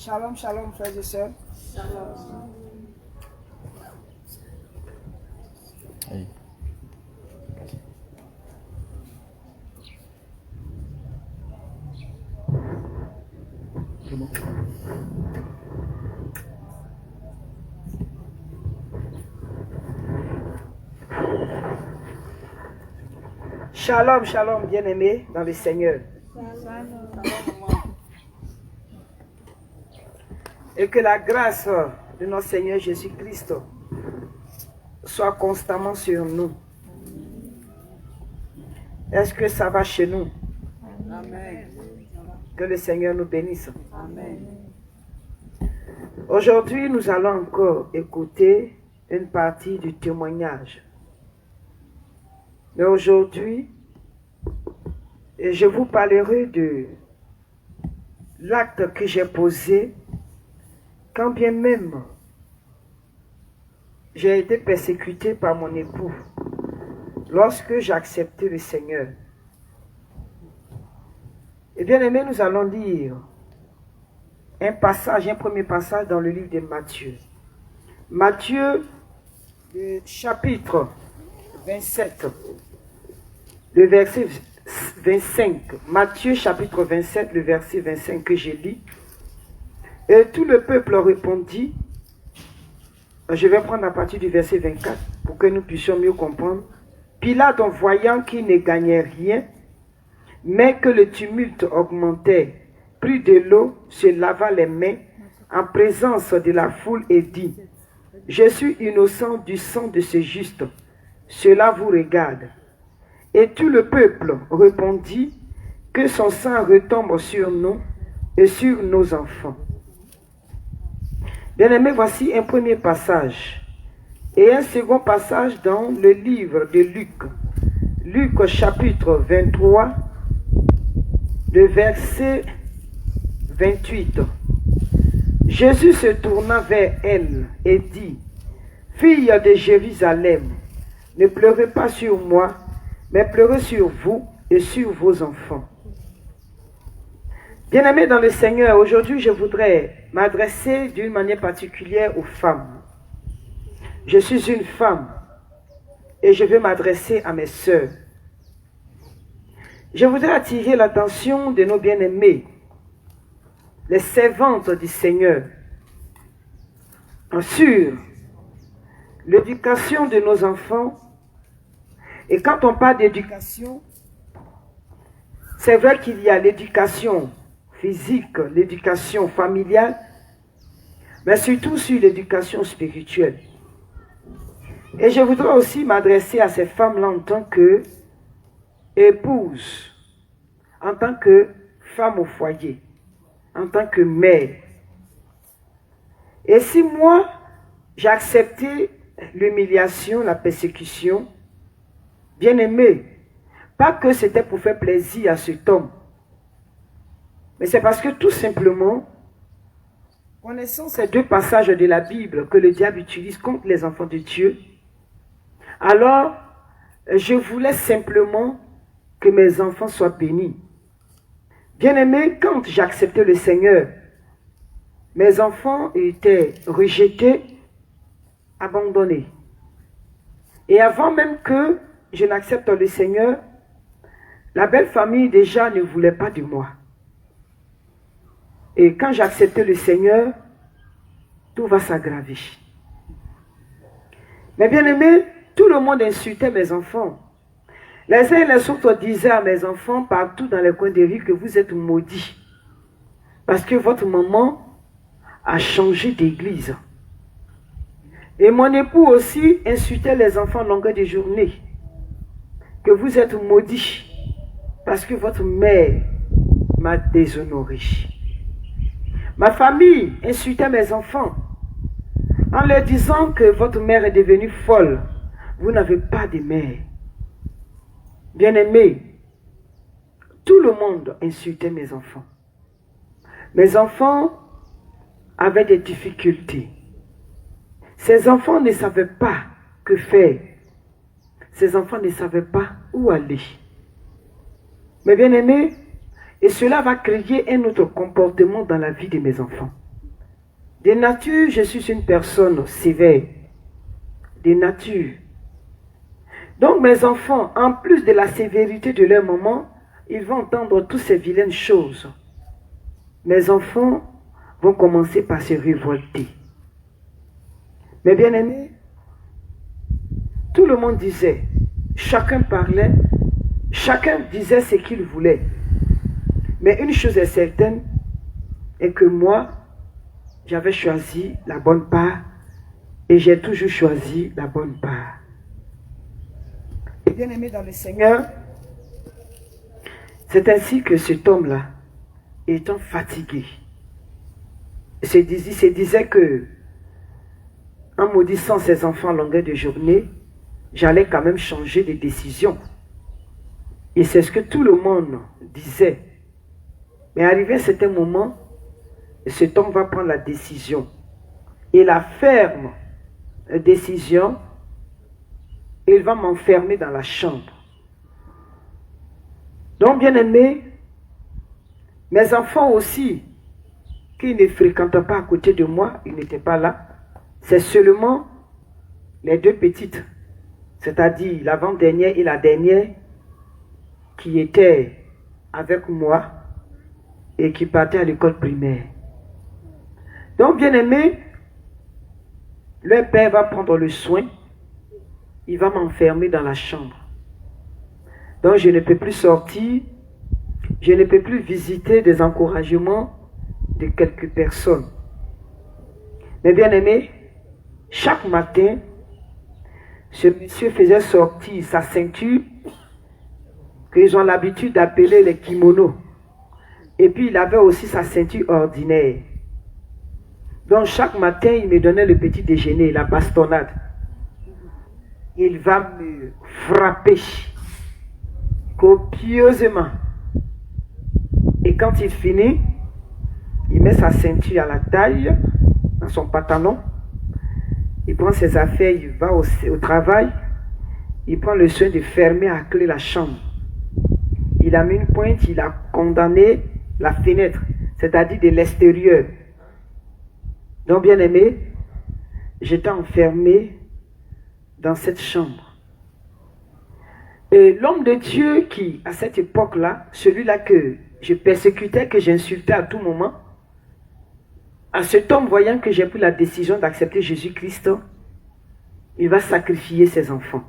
Shalom, shalom, frères et sœurs. Oui. Shalom, shalom, bien-aimés dans le Seigneur. Et que la grâce de notre Seigneur Jésus-Christ soit constamment sur nous. Est-ce que ça va chez nous? Amen. Que le Seigneur nous bénisse. Amen. Aujourd'hui, nous allons encore écouter une partie du témoignage. Mais aujourd'hui, je vous parlerai de l'acte que j'ai posé quand bien même j'ai été persécuté par mon époux lorsque j'ai accepté le Seigneur. Et bien aimé, nous allons lire un premier passage dans le livre de Matthieu. Matthieu, le chapitre 27, le verset 25. Matthieu chapitre 27, le verset 25 que j'ai lu. Et tout le peuple répondit, je vais prendre à partir du verset 24 pour que nous puissions mieux comprendre. Pilate, en voyant qu'il ne gagnait rien, mais que le tumulte augmentait, prit de l'eau, se lava les mains en présence de la foule et dit, je suis innocent du sang de ce juste, cela vous regarde. Et tout le peuple répondit, que son sang retombe sur nous et sur nos enfants. Bien-aimés, voici un premier passage et un second passage dans le livre de Luc. Luc chapitre 23, le verset 28. Jésus se tourna vers elle et dit, fille de Jérusalem, ne pleurez pas sur moi, mais pleurez sur vous et sur vos enfants. Bien-aimés dans le Seigneur, aujourd'hui je voudrais m'adresser d'une manière particulière aux femmes. Je suis une femme et je veux m'adresser à mes sœurs. Je voudrais attirer l'attention de nos bien-aimés, les servantes du Seigneur, sur l'éducation de nos enfants. Et quand on parle d'éducation, c'est vrai qu'il y a l'éducation physique, l'éducation familiale, mais surtout sur l'éducation spirituelle. Et je voudrais aussi m'adresser à ces femmes-là en tant que épouse, en tant que femme au foyer, en tant que mère. Et si moi, j'ai accepté l'humiliation, la persécution, bien aimé, pas que c'était pour faire plaisir à cet homme, mais c'est parce que tout simplement, connaissant ces deux passages de la Bible que le diable utilise contre les enfants de Dieu, alors je voulais simplement que mes enfants soient bénis. Bien aimé, quand j'ai accepté le Seigneur, mes enfants étaient rejetés, abandonnés. Et avant même que je n'accepte le Seigneur, la belle famille déjà ne voulait pas de moi. Et quand j'ai accepté le Seigneur, tout va s'aggraver. Mais bien aimé, tout le monde insultait mes enfants. Les uns et les autres disaient à mes enfants partout dans les coins des rues que vous êtes maudits. Parce que votre maman a changé d'église. Et mon époux aussi insultait les enfants longueur de journée. Que vous êtes maudits. Parce que votre mère m'a déshonoré. Ma famille insultait mes enfants en leur disant que votre mère est devenue folle. Vous n'avez pas de mère. Bien-aimés, tout le monde insultait mes enfants. Mes enfants avaient des difficultés. Ces enfants ne savaient pas que faire. Ces enfants ne savaient pas où aller. Mais bien-aimés, et cela va créer un autre comportement dans la vie de mes enfants. De nature, je suis une personne sévère. De nature. Donc mes enfants, en plus de la sévérité de leur maman, ils vont entendre toutes ces vilaines choses. Mes enfants vont commencer par se révolter. Mes bien-aimés, tout le monde disait, chacun parlait, chacun disait ce qu'il voulait. Mais une chose est certaine, est que moi, j'avais choisi la bonne part et j'ai toujours choisi la bonne part. Et bien aimé dans le Seigneur, c'est ainsi que cet homme-là, étant fatigué, se disait que en maudissant ses enfants à longueur de journée, j'allais quand même changer de décision. Et c'est ce que tout le monde disait. Mais arrivé à un certain moment, cet homme va prendre la décision. Et la ferme décision, il va m'enfermer dans la chambre. Donc, bien aimé, mes enfants aussi, qui ne fréquentent pas à côté de moi, ils n'étaient pas là. C'est seulement les deux petites, c'est-à-dire l'avant-dernière et la dernière, qui étaient avec moi et qui partaient à l'école primaire. Donc, bien aimé, le père va prendre le soin, il va m'enfermer dans la chambre. Donc, je ne peux plus sortir, je ne peux plus visiter des encouragements de quelques personnes. Mais bien aimé, chaque matin, ce monsieur faisait sortir sa ceinture, qu'ils ont l'habitude d'appeler les kimonos. Et puis, il avait aussi sa ceinture ordinaire. Donc, chaque matin, il me donnait le petit déjeuner, la bastonnade. Il va me frapper copieusement. Et quand il finit, il met sa ceinture à la taille, dans son pantalon. Il prend ses affaires, il va au travail. Il prend le soin de fermer à clé la chambre. Il a mis une pointe, il a condamné la fenêtre, c'est-à-dire de l'extérieur. Donc, bien aimé, j'étais enfermé dans cette chambre. Et l'homme de Dieu qui, à cette époque-là, celui-là que je persécutais, que j'insultais à tout moment, à cet homme, voyant que j'ai pris la décision d'accepter Jésus-Christ, il va sacrifier ses enfants.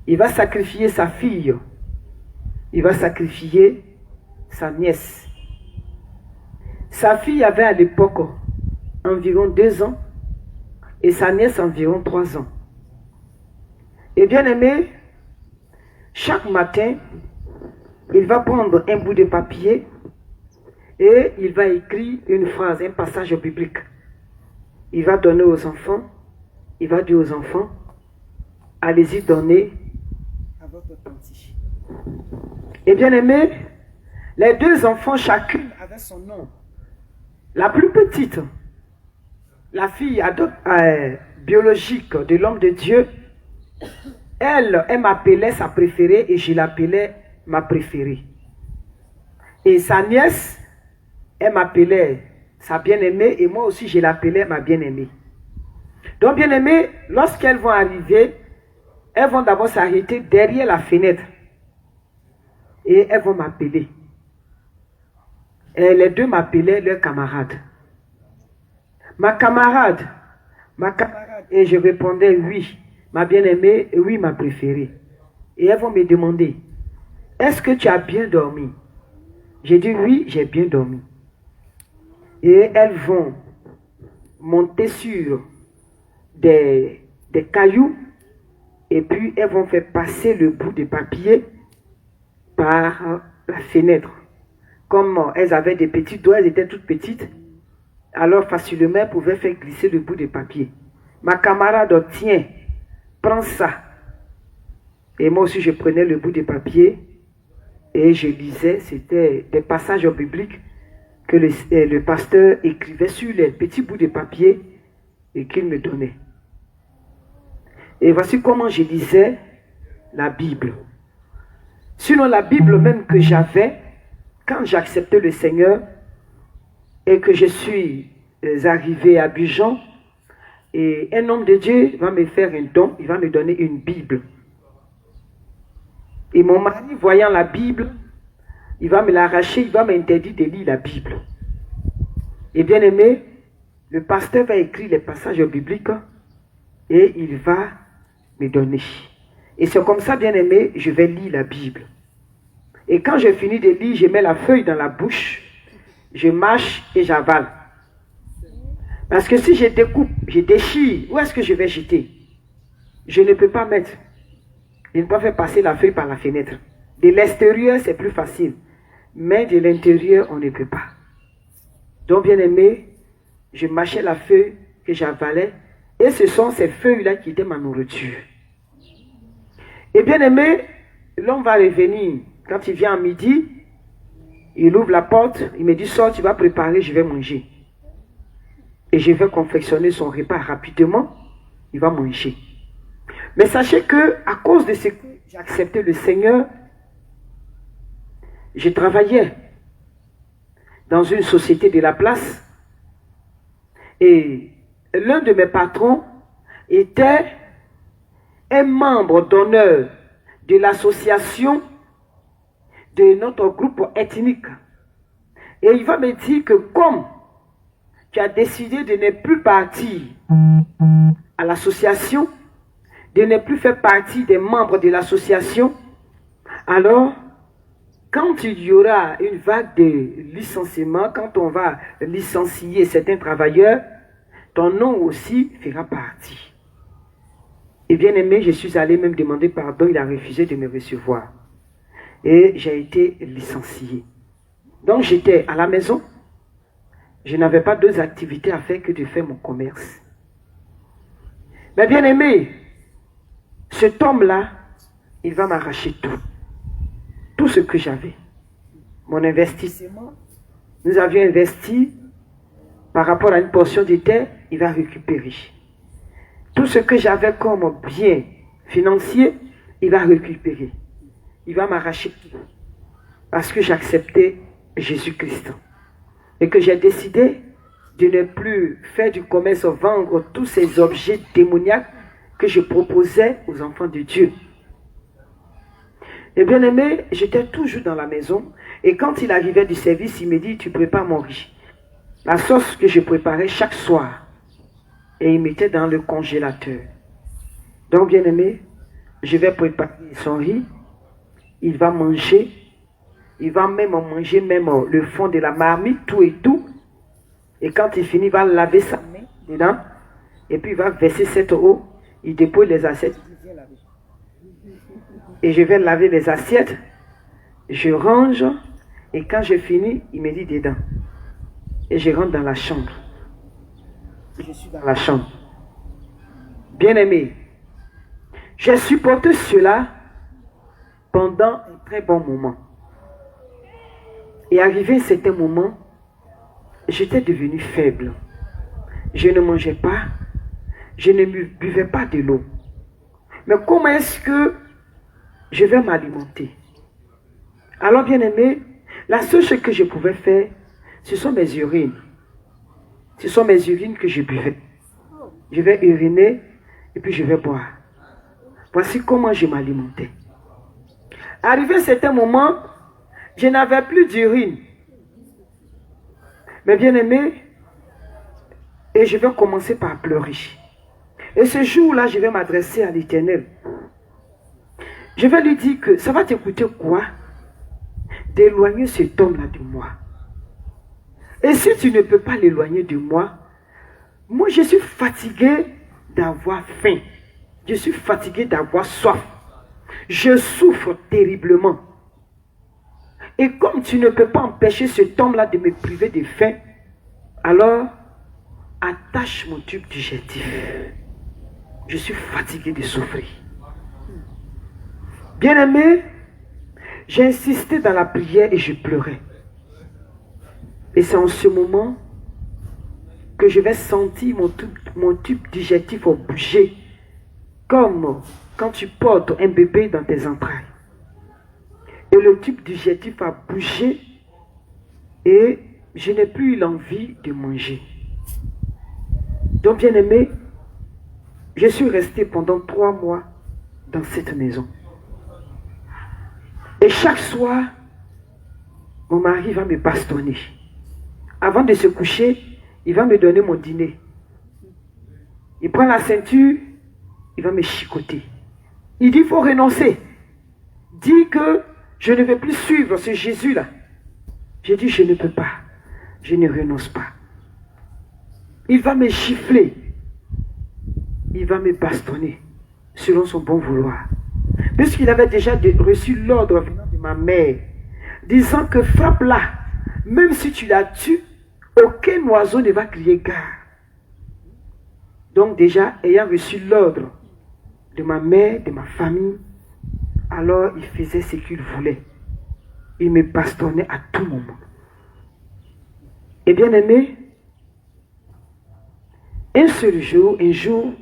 Il va sacrifier sa fille. Il va sacrifier sa nièce. Sa fille avait à l'époque environ 2 ans et sa nièce environ 3 ans. Et bien aimé, chaque matin, il va prendre un bout de papier et il va écrire une phrase, un passage biblique. Il va donner aux enfants, il va dire aux enfants, allez-y donner à votre tante. Et bien aimé, les 2 enfants, chacune avait son nom. La plus petite, la fille biologique de l'homme de Dieu, elle m'appelait sa préférée et je l'appelais ma préférée. Et sa nièce, elle m'appelait sa bien-aimée et moi aussi je l'appelais ma bien-aimée. Donc bien-aimée, lorsqu'elles vont arriver, elles vont d'abord s'arrêter derrière la fenêtre et elles vont m'appeler. Et les 2 m'appelaient leur camarade. Ma camarade, et je répondais oui, ma bien-aimée, oui, ma préférée. Et elles vont me demander, est-ce que tu as bien dormi? J'ai dit oui, j'ai bien dormi. Et elles vont monter sur des cailloux et puis elles vont faire passer le bout de papier par la fenêtre. Comme elles avaient des petits doigts, elles étaient toutes petites, alors facilement elles pouvaient faire glisser le bout de papier. Ma camarade, tiens, prends ça. Et moi aussi je prenais le bout de papier et je lisais, c'était des passages bibliques que le pasteur écrivait sur les petits bouts de papier et qu'il me donnait. Et voici comment je lisais la Bible. Sinon la Bible même que j'avais, quand j'acceptais le Seigneur et que je suis arriver à Abidjan et un homme de Dieu va me faire un don, il va me donner une Bible. Et mon mari, voyant la Bible, il va me l'arracher, il va m'interdire de lire la Bible. Et bien aimé, le pasteur va écrire les passages bibliques et il va me donner. Et c'est comme ça, bien aimé, je vais lire la Bible. Et quand je finis de lire, je mets la feuille dans la bouche, je mâche et j'avale. Parce que si je découpe, je déchire, où est-ce que je vais jeter? Je ne peux pas mettre. Je ne peux pas faire passer la feuille par la fenêtre. De l'extérieur, c'est plus facile. Mais de l'intérieur, on ne peut pas. Donc, bien aimé, je mâchais la feuille que j'avalais. Et ce sont ces feuilles-là qui étaient ma nourriture. Et bien aimé, l'homme va revenir. Quand il vient à midi, il ouvre la porte, il me dit, sors, tu vas préparer, je vais manger. Et je vais confectionner son repas rapidement, il va manger. Mais sachez que, à cause de ce que j'ai accepté le Seigneur, je travaillais dans une société de la place et l'un de mes patrons était un membre d'honneur de l'association de notre groupe ethnique. Et il va me dire que comme tu as décidé de ne plus partir à l'association, de ne plus faire partie des membres de l'association, alors quand il y aura une vague de licenciement, quand on va licencier certains travailleurs, ton nom aussi fera partie. Et bien aimé, je suis allé même demander pardon, il a refusé de me recevoir. Et j'ai été licencié. Donc j'étais à la maison, je n'avais pas d'autres activités à faire que de faire mon commerce. Mais bien aimé, cet homme-là, il va m'arracher tout. Tout ce que j'avais. Mon investissement, nous avions investi par rapport à une portion de terre, il va récupérer. Tout ce que j'avais comme bien financier, il va récupérer. Il va m'arracher tout. Parce que j'acceptais Jésus-Christ. Et que j'ai décidé de ne plus faire du commerce, vendre tous ces objets démoniaques que je proposais aux enfants de Dieu. Et bien aimé, j'étais toujours dans la maison. Et quand il arrivait du service, il me dit, tu prépares mon riz. La sauce que je préparais chaque soir. Et il mettait dans le congélateur. Donc bien aimé, je vais préparer son riz. Il va manger. Il va même manger même le fond de la marmite, tout et tout. Et quand il finit, il va laver sa main dedans. Et puis il va verser cette eau. Il dépose les assiettes. Et je vais laver les assiettes. Je range. Et quand je finis, il me dit dedans. Et je rentre dans la chambre. Je suis dans la chambre. Bien aimé, j'ai supporté cela pendant un très bon moment. Et arrivé à un certain moment, j'étais devenu faible. Je ne mangeais pas. Je ne buvais pas de l'eau. Mais comment est-ce que je vais m'alimenter? Alors bien aimé, la seule chose que je pouvais faire, ce sont mes urines. Ce sont mes urines que je buvais. Je vais uriner et puis je vais boire. Voici comment je m'alimentais. Arrivé à un certain moment, je n'avais plus d'urine. Mais bien aimé, et je vais commencer par pleurer. Et ce jour-là, je vais m'adresser à l'Éternel. Je vais lui dire que ça va te coûter quoi d'éloigner cet homme-là de moi. Et si tu ne peux pas l'éloigner de moi, moi je suis fatigué d'avoir faim. Je suis fatigué d'avoir soif. Je souffre terriblement. Et comme tu ne peux pas empêcher cet homme-là de me priver de faim, alors attache mon tube digestif. Je suis fatigué de souffrir. Bien-aimé, j'ai insisté dans la prière et je pleurais. Et c'est en ce moment que je vais sentir mon tube digestif bouger, comme quand tu portes un bébé dans tes entrailles. Et le tube digestif a bougé et je n'ai plus eu l'envie de manger. Donc, bien aimé, je suis resté pendant 3 mois dans cette maison. Et chaque soir, mon mari va me bastonner. Avant de se coucher, il va me donner mon dîner. Il prend la ceinture, il va me chicoter. Il dit, il faut renoncer. Dis que je ne vais plus suivre ce Jésus-là. J'ai dit, je ne peux pas. Je ne renonce pas. Il va me gifler. Il va me bastonner selon son bon vouloir. Puisqu'il avait déjà reçu l'ordre venant de ma mère, disant que frappe-la, même si tu la tues, aucun oiseau ne va crier gare. Donc déjà, ayant reçu l'ordre de ma mère, de ma famille, alors il faisait ce qu'il voulait. Il me bastonnait à tout moment. Et bien aimé, un jour,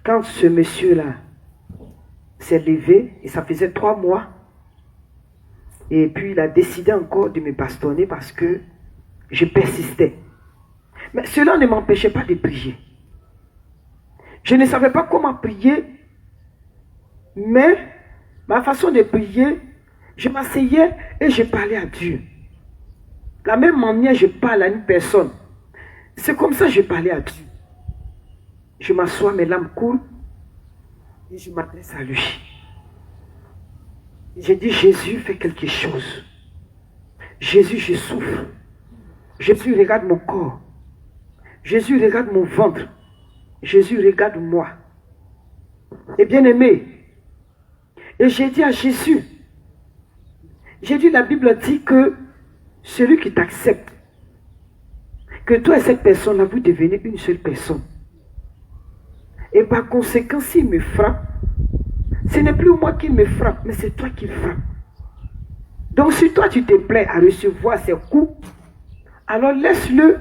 quand ce monsieur-là s'est levé, et ça faisait 3 mois, et puis il a décidé encore de me bastonner parce que je persistais. Mais cela ne m'empêchait pas de prier. Je ne savais pas comment prier, mais ma façon de prier, je m'asseyais et je parlais à Dieu. La même manière, je parle à une personne. C'est comme ça que je parlais à Dieu. Je m'assois, mes larmes coulent et je m'adresse à lui. J'ai dit, Jésus, fais quelque chose. Jésus, je souffre. Jésus, regarde mon corps. Jésus, regarde mon ventre. Jésus, regarde moi. Et bien aimé, et j'ai dit à Jésus, j'ai dit, la Bible dit que celui qui t'accepte, que toi et cette personne-là, vous devenez une seule personne. Et par conséquent, s'il me frappe, ce n'est plus moi qui me frappe, mais c'est toi qui frappe. Donc si toi tu te plais à recevoir ces coups, alors laisse-le,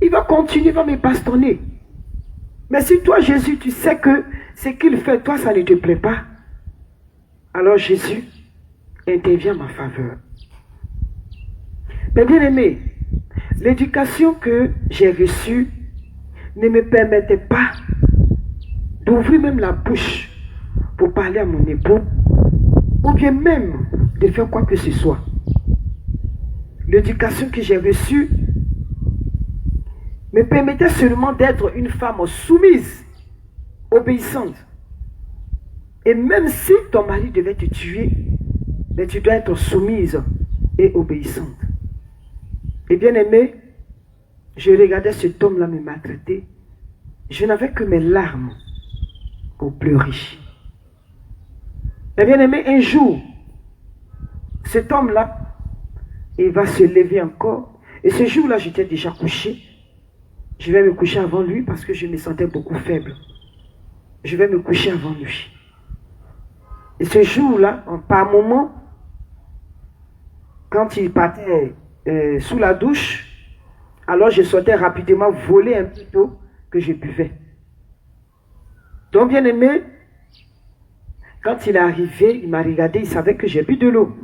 il va continuer, il va me bastonner. Mais si toi Jésus, tu sais que ce qu'il fait, toi ça ne te plaît pas, alors Jésus intervient en ma faveur. Mais bien aimé, l'éducation que j'ai reçue ne me permettait pas d'ouvrir même la bouche pour parler à mon époux, ou bien même de faire quoi que ce soit. L'éducation que j'ai reçue me permettait seulement d'être une femme soumise, obéissante. Et même si ton mari devait te tuer, mais tu dois être soumise et obéissante. Et bien aimé, je regardais cet homme-là me maltraiter. Je n'avais que mes larmes pour pleurer. Mais bien aimé, un jour, cet homme-là, il va se lever encore. Et ce jour-là, j'étais déjà couché. Je vais me coucher avant lui parce que je me sentais beaucoup faible. Je vais me coucher avant lui. Et ce jour-là, par moment, quand il partait sous la douche, alors je sortais rapidement voler un peu d'eau que je buvais. Donc bien aimé, quand il est arrivé, il m'a regardé, il savait que j'ai bu de l'eau.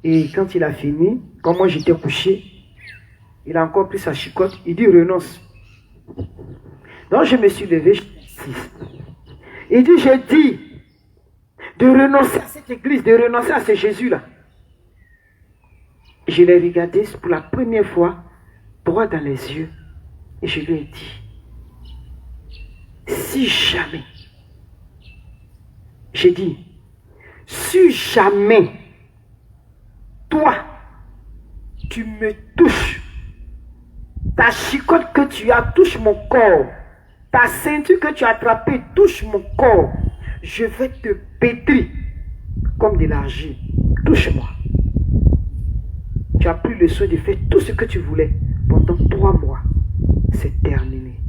Et quand il a fini, comme moi j'étais couché, il a encore pris sa chicotte, il dit renonce. Donc je me suis levé, je suis assis. Il dit, j'ai dit de renoncer à cette église, de renoncer à ce Jésus-là. Je l'ai regardé pour la première fois, droit dans les yeux, et je lui ai dit, si jamais, j'ai dit, si jamais, toi, tu me touches, ta chicotte que tu as touche mon corps, ta ceinture que tu as attrapée touche mon corps, je vais te pétrir comme de l'argile. Touche-moi. Tu as pris le soin de faire tout ce que tu voulais pendant 3 mois. C'est terminé.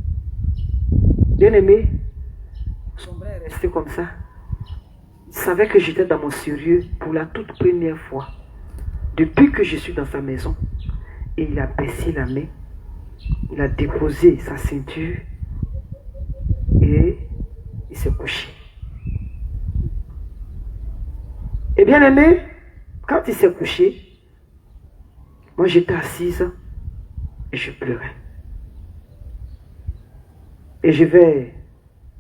Bien-aimé, son bras est resté comme ça. Il savait que j'étais dans mon sérieux pour la toute première fois. Depuis que je suis dans sa maison. Et il a baissé la main. Il a déposé sa ceinture. Et il s'est couché. Et bien aimé, quand il s'est couché, moi j'étais assise et je pleurais. Et je vais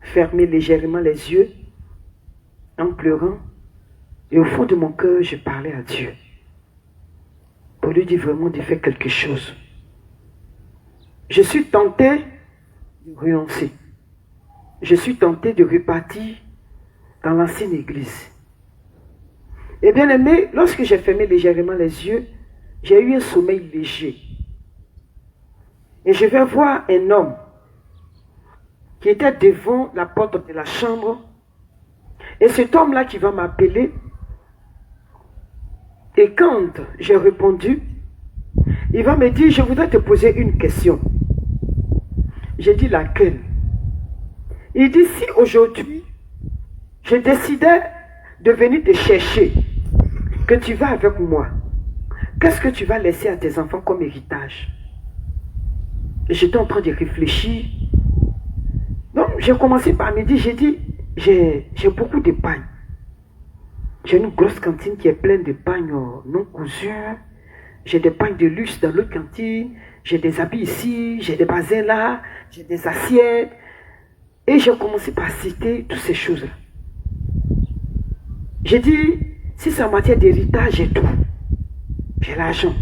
fermer légèrement les yeux en pleurant. Et au fond de mon cœur, je parlais à Dieu. Pour lui dire vraiment de faire quelque chose. Je suis tenté de renoncer. Je suis tenté de repartir dans l'ancienne église. Et bien aimé, lorsque j'ai fermé légèrement les yeux, j'ai eu un sommeil léger. Et je vais voir un homme qui était devant la porte de la chambre. Et cet homme-là qui va m'appeler. Et quand j'ai répondu, il va me dire, je voudrais te poser une question. J'ai dit laquelle? Il dit, si aujourd'hui, je décidais de venir te chercher, que tu vas avec moi, qu'est-ce que tu vas laisser à tes enfants comme héritage? Et j'étais en train de réfléchir. Donc, j'ai commencé par me dire, j'ai dit, j'ai beaucoup de pain. J'ai une grosse cantine qui est pleine de pain non cousus. J'ai des pains de luxe dans l'autre cantine. J'ai des habits ici, j'ai des basins là, j'ai des assiettes. Et j'ai commencé par citer toutes ces choses-là. J'ai dit, si c'est en matière d'héritage, j'ai tout. J'ai l'argent.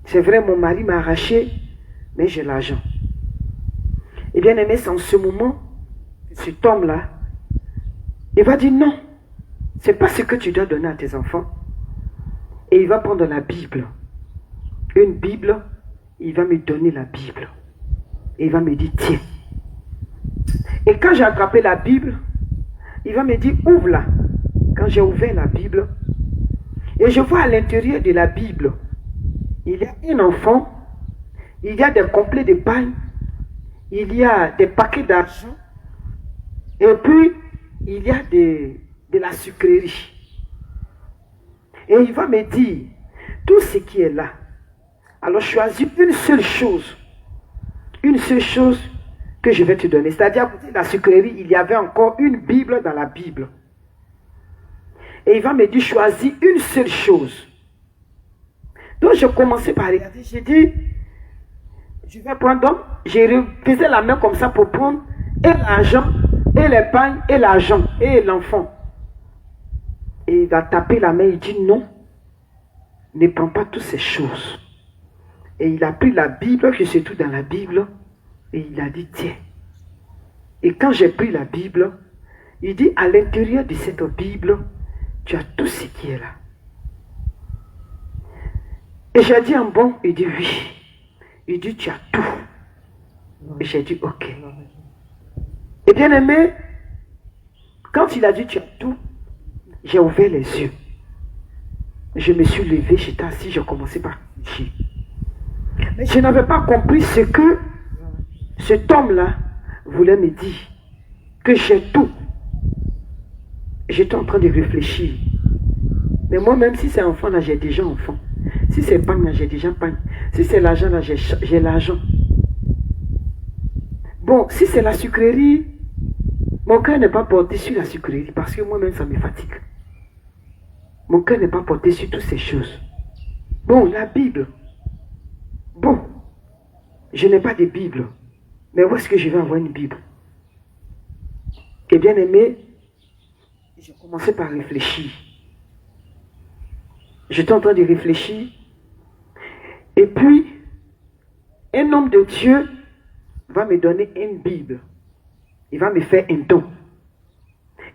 C'est vrai, mon mari m'a arraché, mais j'ai l'argent. Et bien aimé, c'est en ce moment, cet homme-là, il va dire non, c'est pas ce que tu dois donner à tes enfants. Et il va prendre la Bible. Une Bible, il va me donner la Bible. Et il va me dire, tiens. Et quand j'ai attrapé la Bible, il va me dire, ouvre-la. Quand j'ai ouvert la Bible, et je vois à l'intérieur de la Bible, il y a un enfant, il y a des complets de pain, il y a des paquets d'argent, et puis il y a de la sucrerie. Et il va me dire, tout ce qui est là, alors choisis une seule chose que je vais te donner. C'est-à-dire, à côté de la sucrerie, il y avait encore une Bible dans la Bible. Et il va me dire, choisis une seule chose. Donc, je commençais par regarder. J'ai dit, je vais prendre. Donc, je faisais la main comme ça pour prendre et l'argent, et les pains, et l'argent, et l'enfant. Et il va taper la main. Il dit, non, ne prends pas toutes ces choses. Et il a pris la Bible, je sais tout dans la Bible, et il a dit, tiens. Et quand j'ai pris la Bible, il dit, à l'intérieur de cette Bible, tu as tout ce qui est là. Et j'ai dit, en bon, il dit, oui. Il dit, tu as tout. Et j'ai dit, ok. Et bien aimé, quand il a dit, tu as tout, j'ai ouvert les yeux. Je me suis levé, j'étais assis, j'ai commencé par réfléchir. Mais je n'avais pas compris ce que cet homme-là voulait me dire. Que j'ai tout. J'étais en train de réfléchir. Mais moi-même, si c'est enfant, là, j'ai déjà enfant. Si c'est pain, là, j'ai déjà pain. Si c'est l'argent, là, j'ai l'argent. Bon, si c'est la sucrerie, mon cœur n'est pas porté sur la sucrerie parce que moi-même, ça me fatigue. Mon cœur n'est pas porté sur toutes ces choses. Bon, la Bible. Bon, je n'ai pas de Bible. Mais où est-ce que je vais avoir une Bible? Et bien aimé, j'ai commencé par réfléchir. J'étais en train de réfléchir. Et puis, un homme de Dieu va me donner une Bible. Il va me faire un don.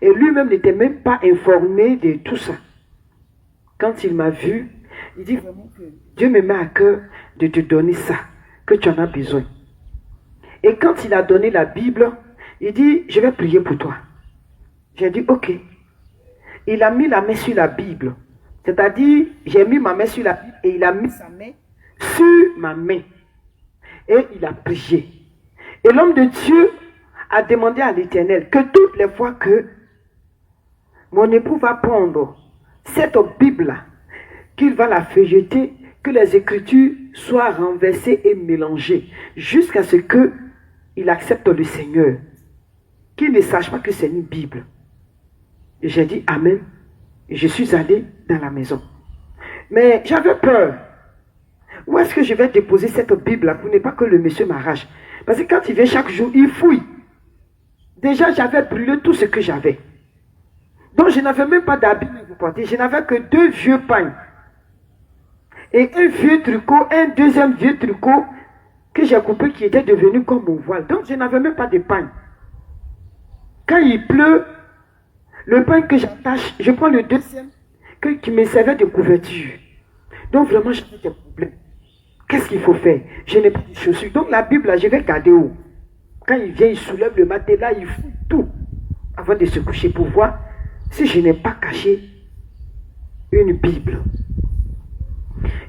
Et lui-même n'était même pas informé de tout ça. Quand il m'a vu, il dit vraiment que Dieu me met à cœur de te donner ça, que tu en as besoin. Et quand il a donné la Bible, il dit, je vais prier pour toi. J'ai dit, ok. Il a mis la main sur la Bible. C'est-à-dire, j'ai mis ma main sur la Bible et il a mis sa main sur ma main. Et il a prié. Et l'homme de Dieu a demandé à l'Éternel que toutes les fois que mon époux va prendre cette Bible-là, qu'il va la feuilleter, que les Écritures soient renversées et mélangées, jusqu'à ce qu'il accepte le Seigneur, qu'il ne sache pas que c'est une Bible. Et j'ai dit Amen. Et je suis allé dans la maison. Mais j'avais peur. Où est-ce que je vais déposer cette Bible-là pour ne pas que le monsieur m'arrache? Parce que quand il vient chaque jour, il fouille. Déjà, j'avais brûlé tout ce que j'avais. Donc, je n'avais même pas d'habit à vous porter. Je n'avais que 2 vieux pagnes. Et un vieux tricot, un deuxième vieux tricot que j'ai coupé qui était devenu comme mon voile. Donc, je n'avais même pas de pagne. Quand il pleut, le pagne que j'attache, je prends le deuxième qui me servait de couverture. Donc, vraiment, j'avais des problèmes. Qu'est-ce qu'il faut faire? Je n'ai pas de chaussures. Donc, la Bible, là, je vais garder où? Quand il vient, il soulève le matelas, il fout tout avant de se coucher pour voir si je n'ai pas caché une Bible.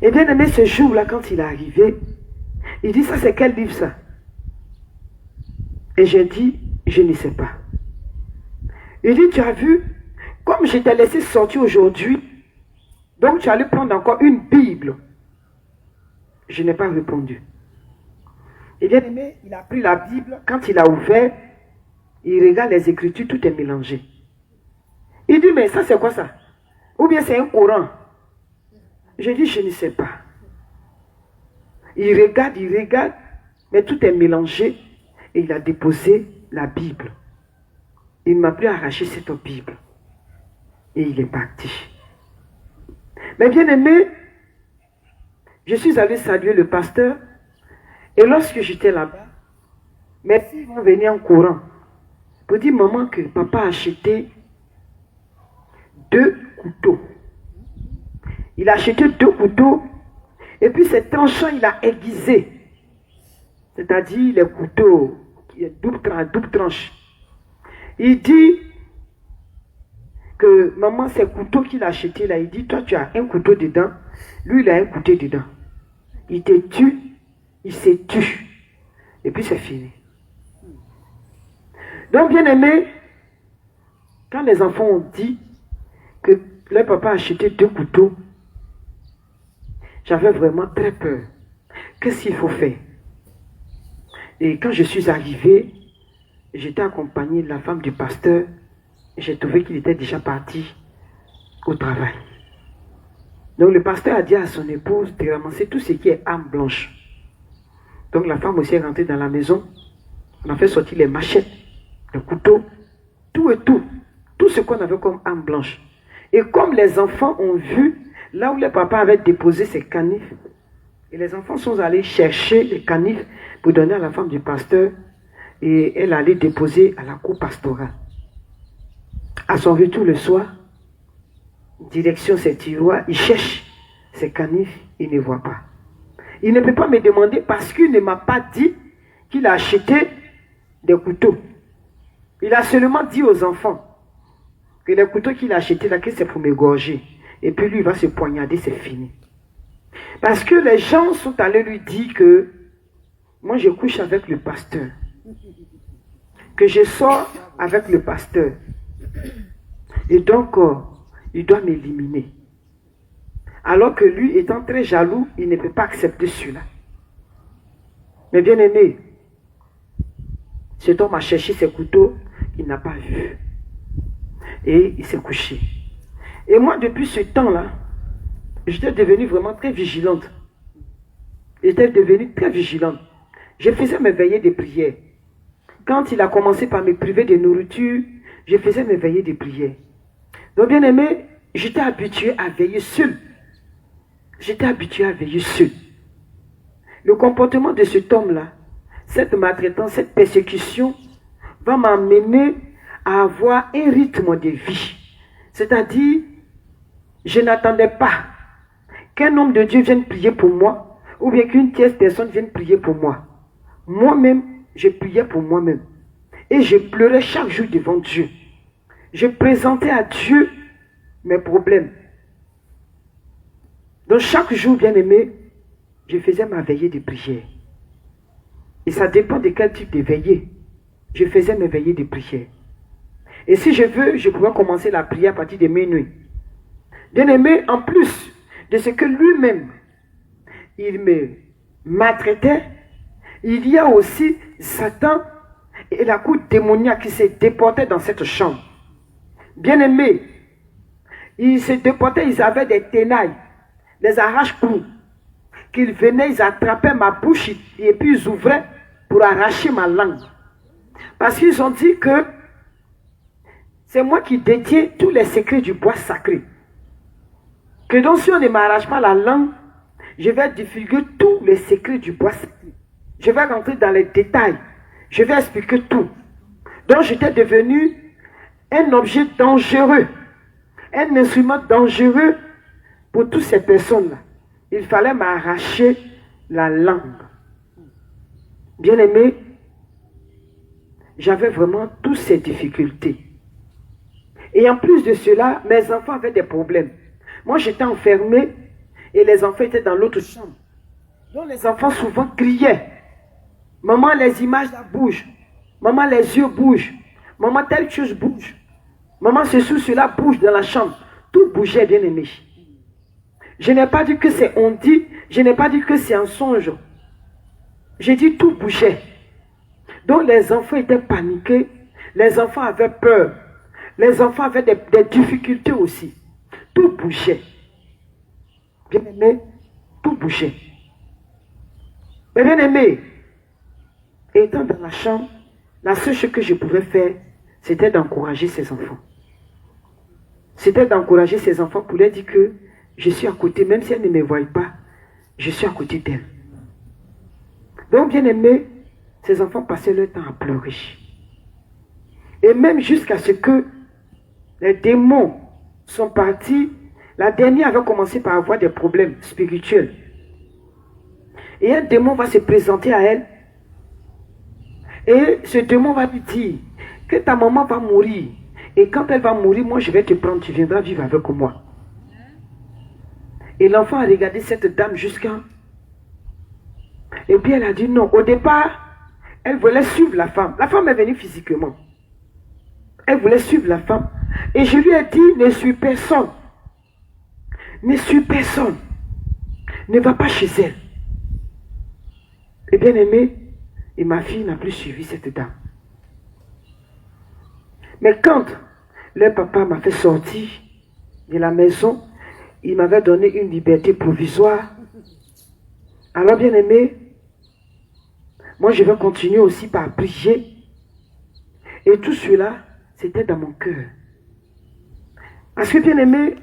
Et bien aimé, ce jour-là, quand il est arrivé, il dit, ça c'est quel livre ça? Et j'ai dit, je ne sais pas. Il dit, tu as vu, comme je t'ai laissé sortir aujourd'hui, donc tu allais prendre encore une Bible. Je n'ai pas répondu. Et bien aimé, il a pris la Bible, quand il a ouvert, il regarde les Écritures, tout est mélangé. Il dit, mais ça c'est quoi ça? Ou bien c'est un Coran? Je dis, je ne sais pas. Il regarde, mais tout est mélangé et il a déposé la Bible. Il m'a plus arraché cette Bible et il est parti. Mais bien aimé, je suis allé saluer le pasteur et lorsque j'étais là-bas, mes filles vont venir en courant pour dire, maman, que papa a acheté 2 couteaux. Il a acheté 2 couteaux et puis ces tranchants, il a aiguisé. C'est-à-dire les couteaux qui est double tranche. Il dit que maman, ces couteaux qu'il a achetés là, il dit, toi tu as un couteau dedans, lui il a un couteau dedans. Il te tue, il se tue. Et puis c'est fini. Donc bien aimé, quand les enfants ont dit que leur papa a acheté 2 couteaux, j'avais vraiment très peur. Qu'est-ce qu'il faut faire? Et quand je suis arrivé, j'étais accompagné de la femme du pasteur. J'ai trouvé qu'il était déjà parti au travail. Donc le pasteur a dit à son épouse de ramasser tout ce qui est arme blanche. Donc la femme aussi est rentrée dans la maison. On a fait sortir les machettes, les couteaux, tout et tout. Tout ce qu'on avait comme arme blanche. Et comme les enfants ont vu là où le papa avait déposé ses canifs, et les enfants sont allés chercher les canifs pour donner à la femme du pasteur, et elle allait déposer à la cour pastorale. À son retour le soir, direction ses tiroirs, il cherche ses canifs, il ne voit pas. Il ne peut pas me demander parce qu'il ne m'a pas dit qu'il a acheté des couteaux. Il a seulement dit aux enfants que les couteaux qu'il a achetés là, que c'est pour m'égorger. Et puis lui, il va se poignarder, c'est fini. Parce que les gens sont allés lui dire que moi, je couche avec le pasteur. Que je sors avec le pasteur. Et donc, il doit m'éliminer. Alors que lui, étant très jaloux, il ne peut pas accepter cela. Mais bien aimé, cet homme a cherché ses couteaux, il n'a pas vu. Et il s'est couché. Et moi, depuis ce temps-là, j'étais devenue vraiment très vigilante. J'étais devenue très vigilante. Je faisais mes veillées de prière. Quand il a commencé par me priver de nourriture, je faisais mes veillées de prière. Donc, bien aimé, j'étais habitué à veiller seul. J'étais habitué à veiller seul. Le comportement de cet homme-là, cette maltraitance, cette persécution, va m'amener à avoir un rythme de vie. C'est-à-dire, je n'attendais pas qu'un homme de Dieu vienne prier pour moi, ou bien qu'une tierce personne vienne prier pour moi. Moi-même, je priais pour moi-même. Et je pleurais chaque jour devant Dieu. Je présentais à Dieu mes problèmes. Donc chaque jour, bien aimé, je faisais ma veillée de prière. Et ça dépend de quel type de veillée. Je faisais mes veillées de prière. Et si je veux, je pouvais commencer la prière à partir de minuit. Bien aimé, en plus de ce que lui-même, il me maltraitait, il y a aussi Satan et la cour démoniaque qui s'est déporté dans cette chambre. Bien aimé, ils se déportaient, ils avaient des tenailles, des arrache-clous, qu'ils venaient, ils attrapaient ma bouche et puis ils ouvraient pour arracher ma langue. Parce qu'ils ont dit que c'est moi qui détiens tous les secrets du bois sacré. Que donc si on ne m'arrache pas la langue, je vais divulguer tous les secrets du bois sacré. Je vais rentrer dans les détails. Je vais expliquer tout. Donc j'étais devenu un objet dangereux. Un instrument dangereux pour toutes ces personnes-là. Il fallait m'arracher la langue. Bien-aimé, j'avais vraiment toutes ces difficultés. Et en plus de cela, mes enfants avaient des problèmes. Moi, j'étais enfermé et les enfants étaient dans l'autre chambre. Donc les enfants souvent criaient. Maman, les images là bougent. Maman, les yeux bougent. Maman, telle chose bouge. Maman, ceci, cela bouge dans la chambre. Tout bougeait, bien aimé. Je n'ai pas dit que c'est on dit. Je n'ai pas dit que c'est un songe. J'ai dit tout bougeait. Donc les enfants étaient paniqués. Les enfants avaient peur. Les enfants avaient des difficultés aussi. Tout bougeait. Bien aimé, tout bougeait. Mais bien aimé, étant dans la chambre, la seule chose que je pouvais faire, c'était d'encourager ces enfants. C'était d'encourager ces enfants pour leur dire que je suis à côté, même si elles ne me voient pas, je suis à côté d'elles. Donc, bien aimé, ces enfants passaient leur temps à pleurer. Et même jusqu'à ce que les démons sont partis, la dernière avait commencé par avoir des problèmes spirituels. Et un démon va se présenter à elle. Et ce démon va lui dire que ta maman va mourir. Et quand elle va mourir, moi je vais te prendre, tu viendras vivre avec moi. Et l'enfant a regardé cette dame jusqu'à... Et puis elle a dit non. Au départ, elle voulait suivre la femme. La femme est venue physiquement. Elle voulait suivre la femme. Et je lui ai dit, ne suis personne. Ne suis personne. Ne va pas chez elle. Et bien aimé, et ma fille n'a plus suivi cette dame. Mais quand le papa m'a fait sortir de la maison, il m'avait donné une liberté provisoire. Alors bien aimé, moi je vais continuer aussi par prier. Et tout cela, c'était dans mon cœur. Parce que bien aimé,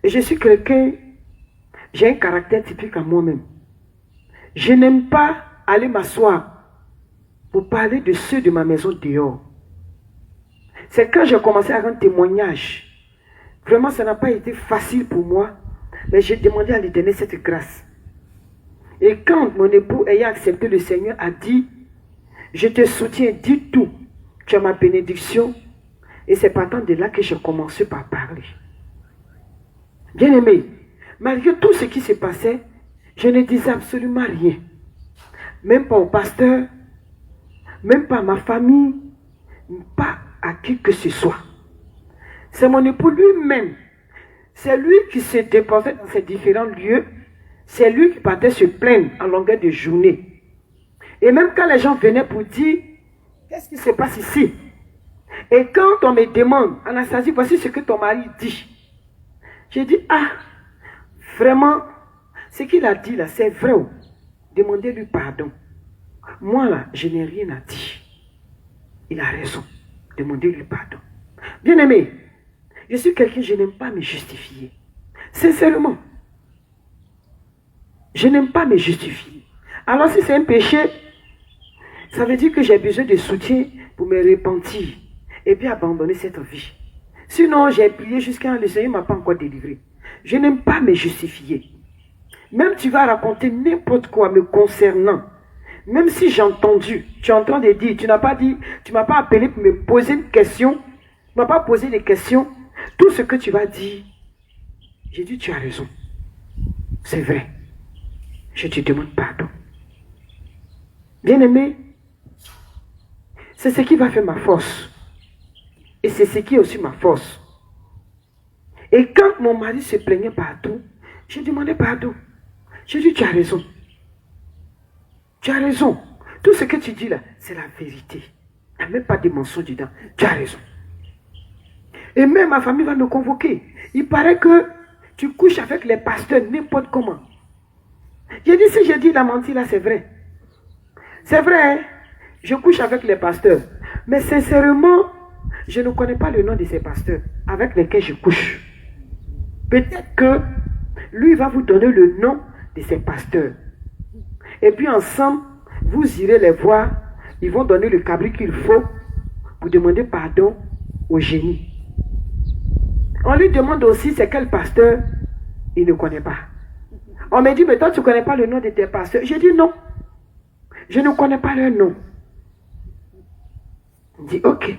je suis quelqu'un, j'ai un caractère typique à moi-même. Je n'aime pas aller m'asseoir pour parler de ceux de ma maison dehors. C'est quand j'ai commencé à rendre témoignage. Vraiment, ça n'a pas été facile pour moi, mais j'ai demandé à lui donner cette grâce. Et quand mon époux, ayant accepté le Seigneur, a dit, je te soutiens, dis tout, tu as ma bénédiction. Et c'est partant de là que j'ai commencé par parler. Bien aimé, malgré tout ce qui se passait, je ne disais absolument rien. Même pas au pasteur, même pas à ma famille, pas à qui que ce soit. C'est mon époux lui-même. C'est lui qui se déposait dans ces différents lieux. C'est lui qui partait se plaindre en longueur de journée. Et même quand les gens venaient pour dire, qu'est-ce qui se passe ici? Et quand on me demande, Anastasie, voici ce que ton mari dit. J'ai dit, ah, vraiment, ce qu'il a dit là, c'est vrai. Demandez-lui pardon. Moi là, je n'ai rien à dire. Il a raison. Demandez-lui pardon. Bien aimé, je suis quelqu'un, je n'aime pas me justifier. Sincèrement. Je n'aime pas me justifier. Alors si c'est un péché, ça veut dire que j'ai besoin de soutien pour me repentir et puis abandonner cette vie. Sinon, j'ai prié jusqu'à le Seigneur ne m'a pas encore délivré. Je n'aime pas me justifier. Même tu vas raconter n'importe quoi me concernant. Même si j'ai entendu, tu es en train de dire, tu n'as pas dit, tu ne m'as pas appelé pour me poser une question, tu ne m'as pas posé des questions. Tout ce que tu vas dire, j'ai dit, tu as raison. C'est vrai. Je te demande pardon. Bien-aimé, c'est ce qui va faire ma force. Et c'est ce qui est aussi ma force. Et quand mon mari se plaignait partout, j'ai demandé pardon. J'ai dit, tu as raison. Tu as raison. Tout ce que tu dis là, c'est la vérité. Il n'y a même pas de mensonge dedans. Tu as raison. Et même ma famille va me convoquer. Il paraît que tu couches avec les pasteurs n'importe comment. J'ai dit, si j'ai dit la mentire là, c'est vrai. C'est vrai, hein? Je couche avec les pasteurs. Mais sincèrement, je ne connais pas le nom de ces pasteurs avec lesquels je couche. Peut-être que lui va vous donner le nom de ces pasteurs. Et puis ensemble, vous irez les voir. Ils vont donner le cabri qu'il faut pour demander pardon au génie. On lui demande aussi c'est quel pasteur, il ne connaît pas. On me dit, mais toi tu ne connais pas le nom de tes pasteurs. J'ai dit non, je ne connais pas leur nom. On dit ok.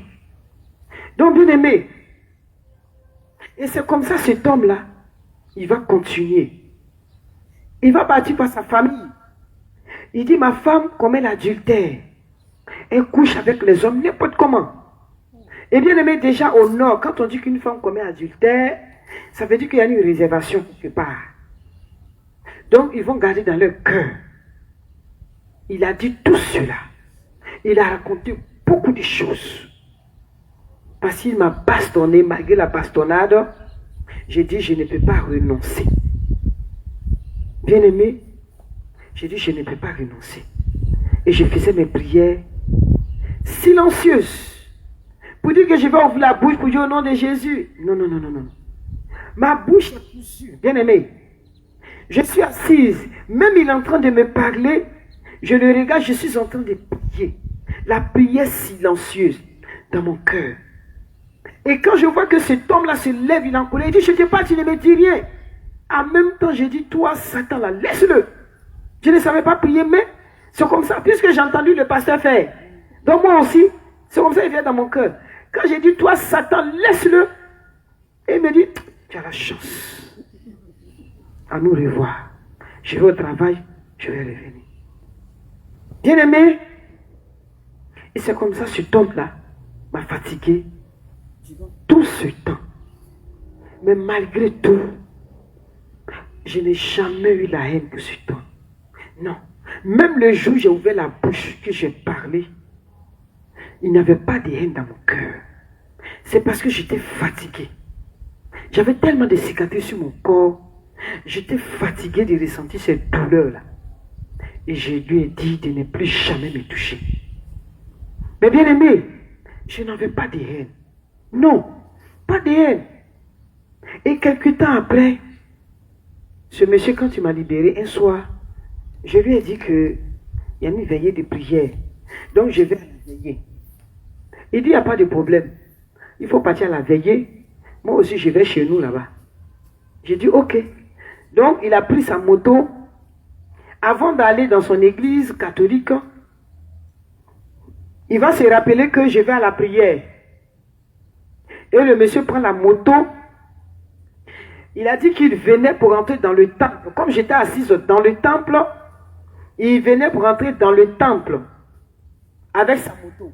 Donc bien aimé, et c'est comme ça cet homme-là, il va continuer. Il va partir par sa famille. Il dit, ma femme commet l'adultère. Elle couche avec les hommes n'importe comment. Et bien aimé, déjà au nord, quand on dit qu'une femme commet adultère, ça veut dire qu'il y a une réservation quelque part. Donc ils vont garder dans leur cœur. Il a dit tout cela. Il a raconté beaucoup de choses. Parce qu'il m'a bastonné, malgré la bastonnade, j'ai dit je ne peux pas renoncer. Bien aimé, j'ai dit je ne peux pas renoncer. Et je faisais mes prières silencieuses. Pour dire que je vais ouvrir la bouche pour dire au nom de Jésus. Non, non, non, non, non. Ma bouche est poussue. Bien aimé, je suis assise. Même il est en train de me parler. Je le regarde, je suis en train de prier. La prière silencieuse dans mon cœur. Et quand je vois que cet homme-là se lève, il est en colère, il dit, je ne sais pas, tu ne me dis rien. En même temps, j'ai dit, toi, Satan, là, laisse-le. Je ne savais pas prier, mais c'est comme ça, puisque j'ai entendu le pasteur faire. Donc moi aussi, c'est comme ça, il vient dans mon cœur. Quand j'ai dit, toi, Satan, laisse-le, et il me dit, tu as la chance. À nous revoir. Je vais au travail, je vais revenir. Bien aimé, et c'est comme ça, cet homme-là m'a fatigué tout ce temps. Mais malgré tout, je n'ai jamais eu la haine pour cet homme. Non. Même le jour où j'ai ouvert la bouche, que j'ai parlé, il n'y avait pas de haine dans mon cœur. C'est parce que j'étais fatigué. J'avais tellement de cicatrices sur mon corps. J'étais fatigué de ressentir cette douleur-là. Et je lui ai dit de ne plus jamais me toucher. Mais bien aimé, je n'avais pas de haine. Non, pas de haine. Et quelques temps après, ce monsieur, quand il m'a libéré, un soir, je lui ai dit qu'il y a une veillée de prière. Donc je vais à la veillée. Il dit, il n'y a pas de problème. Il faut partir à la veillée. Moi aussi, je vais chez nous là-bas. J'ai dit, ok. Donc, il a pris sa moto. Avant d'aller dans son église catholique, il va se rappeler que je vais à la prière. Et le monsieur prend la moto. Il a dit qu'il venait pour entrer dans le temple. Comme j'étais assise dans le temple, il venait pour entrer dans le temple avec sa moto.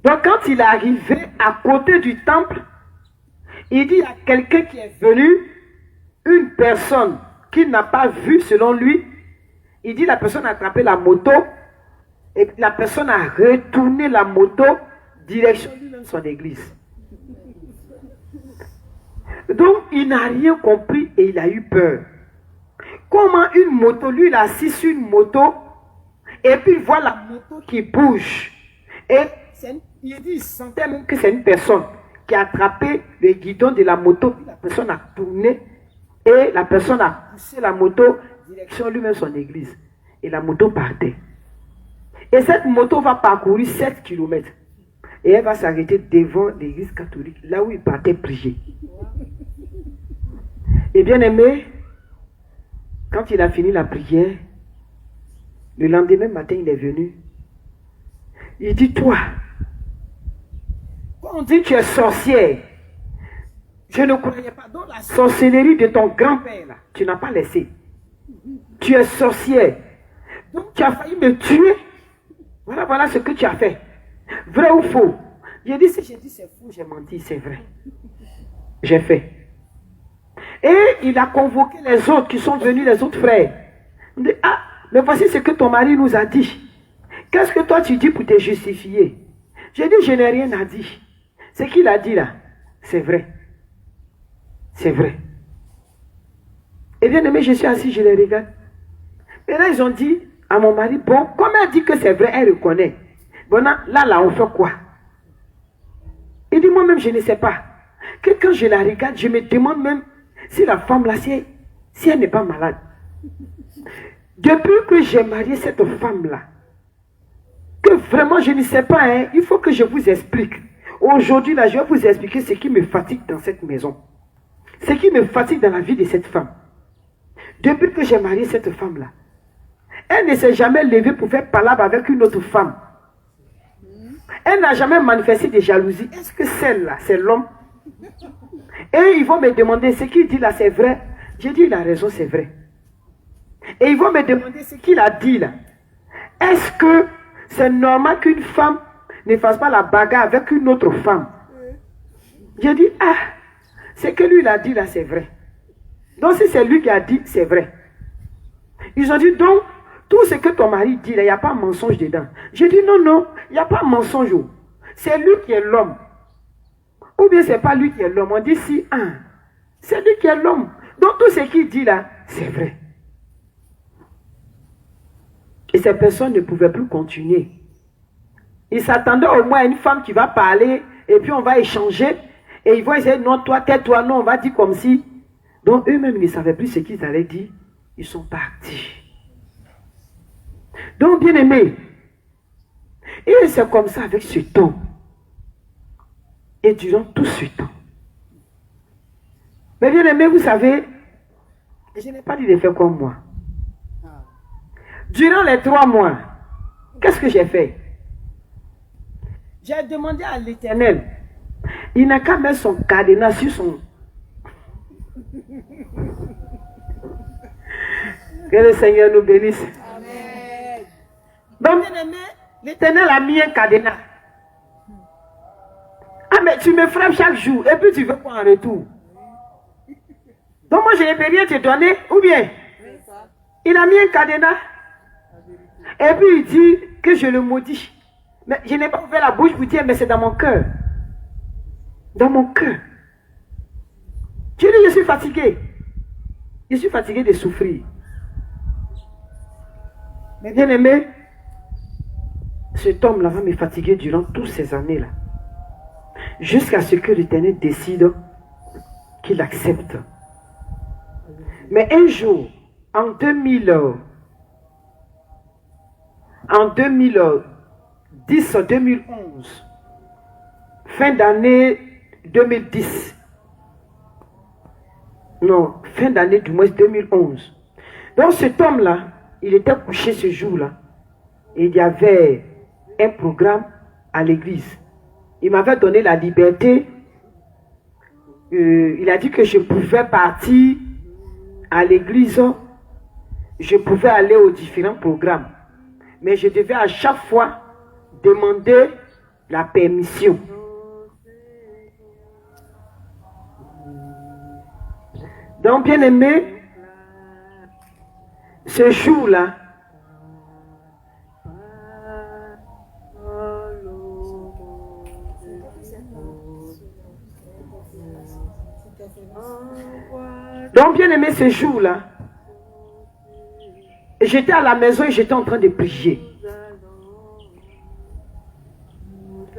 Donc quand il est arrivé à côté du temple, il dit à quelqu'un qui est venu, une personne qu'il n'a pas vue selon lui, il dit la personne a attrapé la moto et la personne a retourné la moto direction de son église. Donc il n'a rien compris et il a eu peur. Comment une moto, lui il est assis sur une moto et puis il voit la moto qui bouge. Et il dit, il sentait même que c'est une personne qui a attrapé le guidon de la moto. La personne a tourné et la personne a poussé la moto direction lui-même son église. Et la moto partait. Et cette moto va parcourir 7 km. Et elle va s'arrêter devant l'église catholique, là où il partait prier. Et bien aimé, quand il a fini la prière, le lendemain matin, il est venu. Il dit, toi, quand on dit que tu es sorcière, je ne croyais pas dans la sorcellerie de ton grand-père, là. Tu n'as pas laissé. Tu es sorcière. Donc tu as failli me tuer. Voilà ce que tu as fait. Vrai ou faux? J'ai dit, si j'ai dit c'est faux, j'ai menti, c'est vrai. J'ai fait. Et il a convoqué les autres qui sont venus, les autres frères. Il dit, ah, mais voici ce que ton mari nous a dit. Qu'est-ce que toi tu dis pour te justifier? J'ai dit, je n'ai rien à dire. Ce qu'il a dit là, c'est vrai. C'est vrai. Et bien aimé, je suis assis, je les regarde. Et là, ils ont dit, à mon mari, bon, comme elle dit que c'est vrai, elle reconnaît. Bon, là, on fait quoi? Il dit, moi-même, je ne sais pas. Que quand je la regarde, je me demande même si la femme là, si elle n'est pas malade. Depuis que j'ai marié cette femme-là, que vraiment je ne sais pas, hein, il faut que je vous explique. Aujourd'hui, là, je vais vous expliquer ce qui me fatigue dans cette maison. Ce qui me fatigue dans la vie de cette femme. Depuis que j'ai marié cette femme-là, elle ne s'est jamais levée pour faire palabre avec une autre femme. Elle n'a jamais manifesté de jalousie. Est-ce que celle-là, c'est l'homme? Et ils vont me demander, ce qu'il dit là, c'est vrai? J'ai dit, il a raison, c'est vrai. Et ils vont me demander ce qu'il a dit là. Est-ce que c'est normal qu'une femme ne fasse pas la bagarre avec une autre femme? J'ai dit, ah, ce que lui il a dit là, c'est vrai. Donc si c'est lui qui a dit, c'est vrai. Ils ont dit, donc, tout ce que ton mari dit là, il n'y a pas de mensonge dedans. J'ai dit, non, non, il n'y a pas de mensonge. C'est lui qui est l'homme. Ou bien c'est pas lui qui est l'homme. On dit si, ah, c'est lui qui est l'homme. Donc tout ce qu'il dit là, c'est vrai. Et ces personnes ne pouvaient plus continuer. Ils s'attendaient au moins à une femme qui va parler, et puis on va échanger, et ils vont essayer, non, toi, tais-toi, non, on va dire comme si. Donc eux-mêmes ne savaient plus ce qu'ils allaient dire. Ils sont partis. Donc, bien aimé, et c'est comme ça avec ce temps. Et durant tout ce temps. Mais bien aimé, vous savez, je n'ai pas dit de faire comme moi. Durant les 3 mois, qu'est-ce que j'ai fait? J'ai demandé à l'Éternel. Il n'a qu'à mettre son cadenas sur son... Que le Seigneur nous bénisse. Amen. Donc, bien aimé, l'Éternel a mis un cadenas. Ah, mais tu me frappes chaque jour, et puis tu veux quoi en retour? Donc moi, je ne peux rien te donner, ou bien? Il a mis un cadenas. Et puis il dit que je le maudis. Mais je n'ai pas ouvert la bouche pour dire, mais c'est dans mon cœur. Dans mon cœur. Je dis, je suis fatigué. Je suis fatigué de souffrir. Mais bien aimé, cet homme-là va me fatiguer durant toutes ces années-là. Jusqu'à ce que l'Éternel décide qu'il accepte. Mais un jour, en 2010-2011, fin d'année 2010, non, fin d'année du mois 2011. Donc cet homme-là, il était couché ce jour-là, et il y avait un programme à l'église. Il m'avait donné la liberté. Il a dit que je pouvais partir à l'église. Je pouvais aller aux différents programmes. Mais je devais à chaque fois demander la permission. Donc, bien aimé, ce jour-là, ce jour-là, j'étais à la maison et j'étais en train de prier.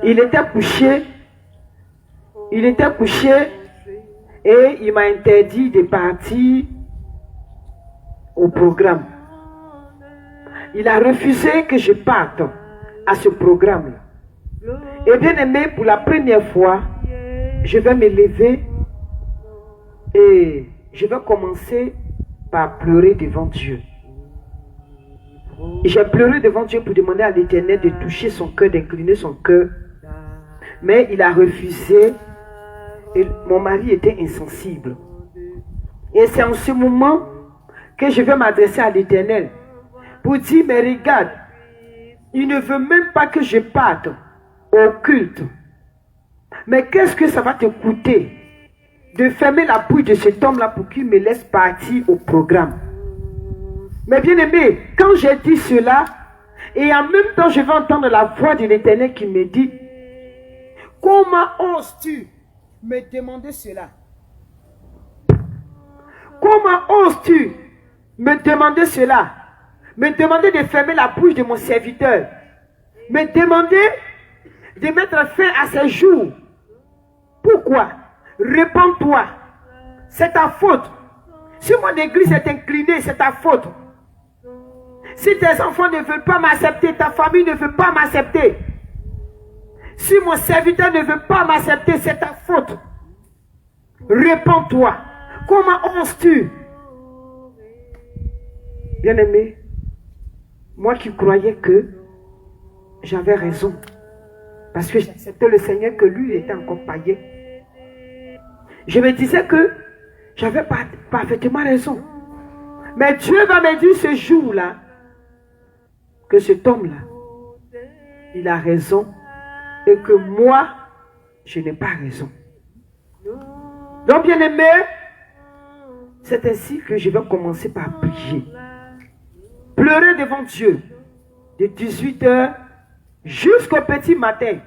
Il était couché et il m'a interdit de partir au programme. Il a refusé que je parte à ce programme-là. Et bien aimé, pour la première fois, je vais me lever et je vais commencer par pleurer devant Dieu. J'ai pleuré devant Dieu pour demander à l'Éternel de toucher son cœur, d'incliner son cœur. Mais il a refusé et mon mari était insensible. Et c'est en ce moment que je vais m'adresser à l'Éternel pour dire, mais regarde, il ne veut même pas que je parte au culte. Mais qu'est-ce que ça va te coûter de fermer la bouche de cet homme-là pour qu'il me laisse partir au programme? Mais bien aimé, quand j'ai dit cela, et en même temps je vais entendre la voix de l'Éternel qui me dit, comment oses-tu me demander cela? Comment oses-tu me demander cela? me demander de fermer la bouche de mon serviteur, me demander de mettre fin à ces jours. Pourquoi? Réponds-toi. C'est ta faute. Si mon église est inclinée, c'est ta faute. Si tes enfants ne veulent pas m'accepter, ta famille ne veut pas m'accepter. Si mon serviteur ne veut pas m'accepter, c'est ta faute. Réponds-toi. Comment oses-tu? Bien-aimé, moi qui croyais que j'avais raison, parce que j'acceptais le Seigneur, que lui était encore païen, je me disais que j'avais parfaitement raison. Mais Dieu va me dire ce jour-là que cet homme-là, il a raison et que moi, je n'ai pas raison. Donc, bien-aimé, c'est ainsi que je vais commencer par prier. Pleurer devant Dieu de 18h jusqu'au petit matin.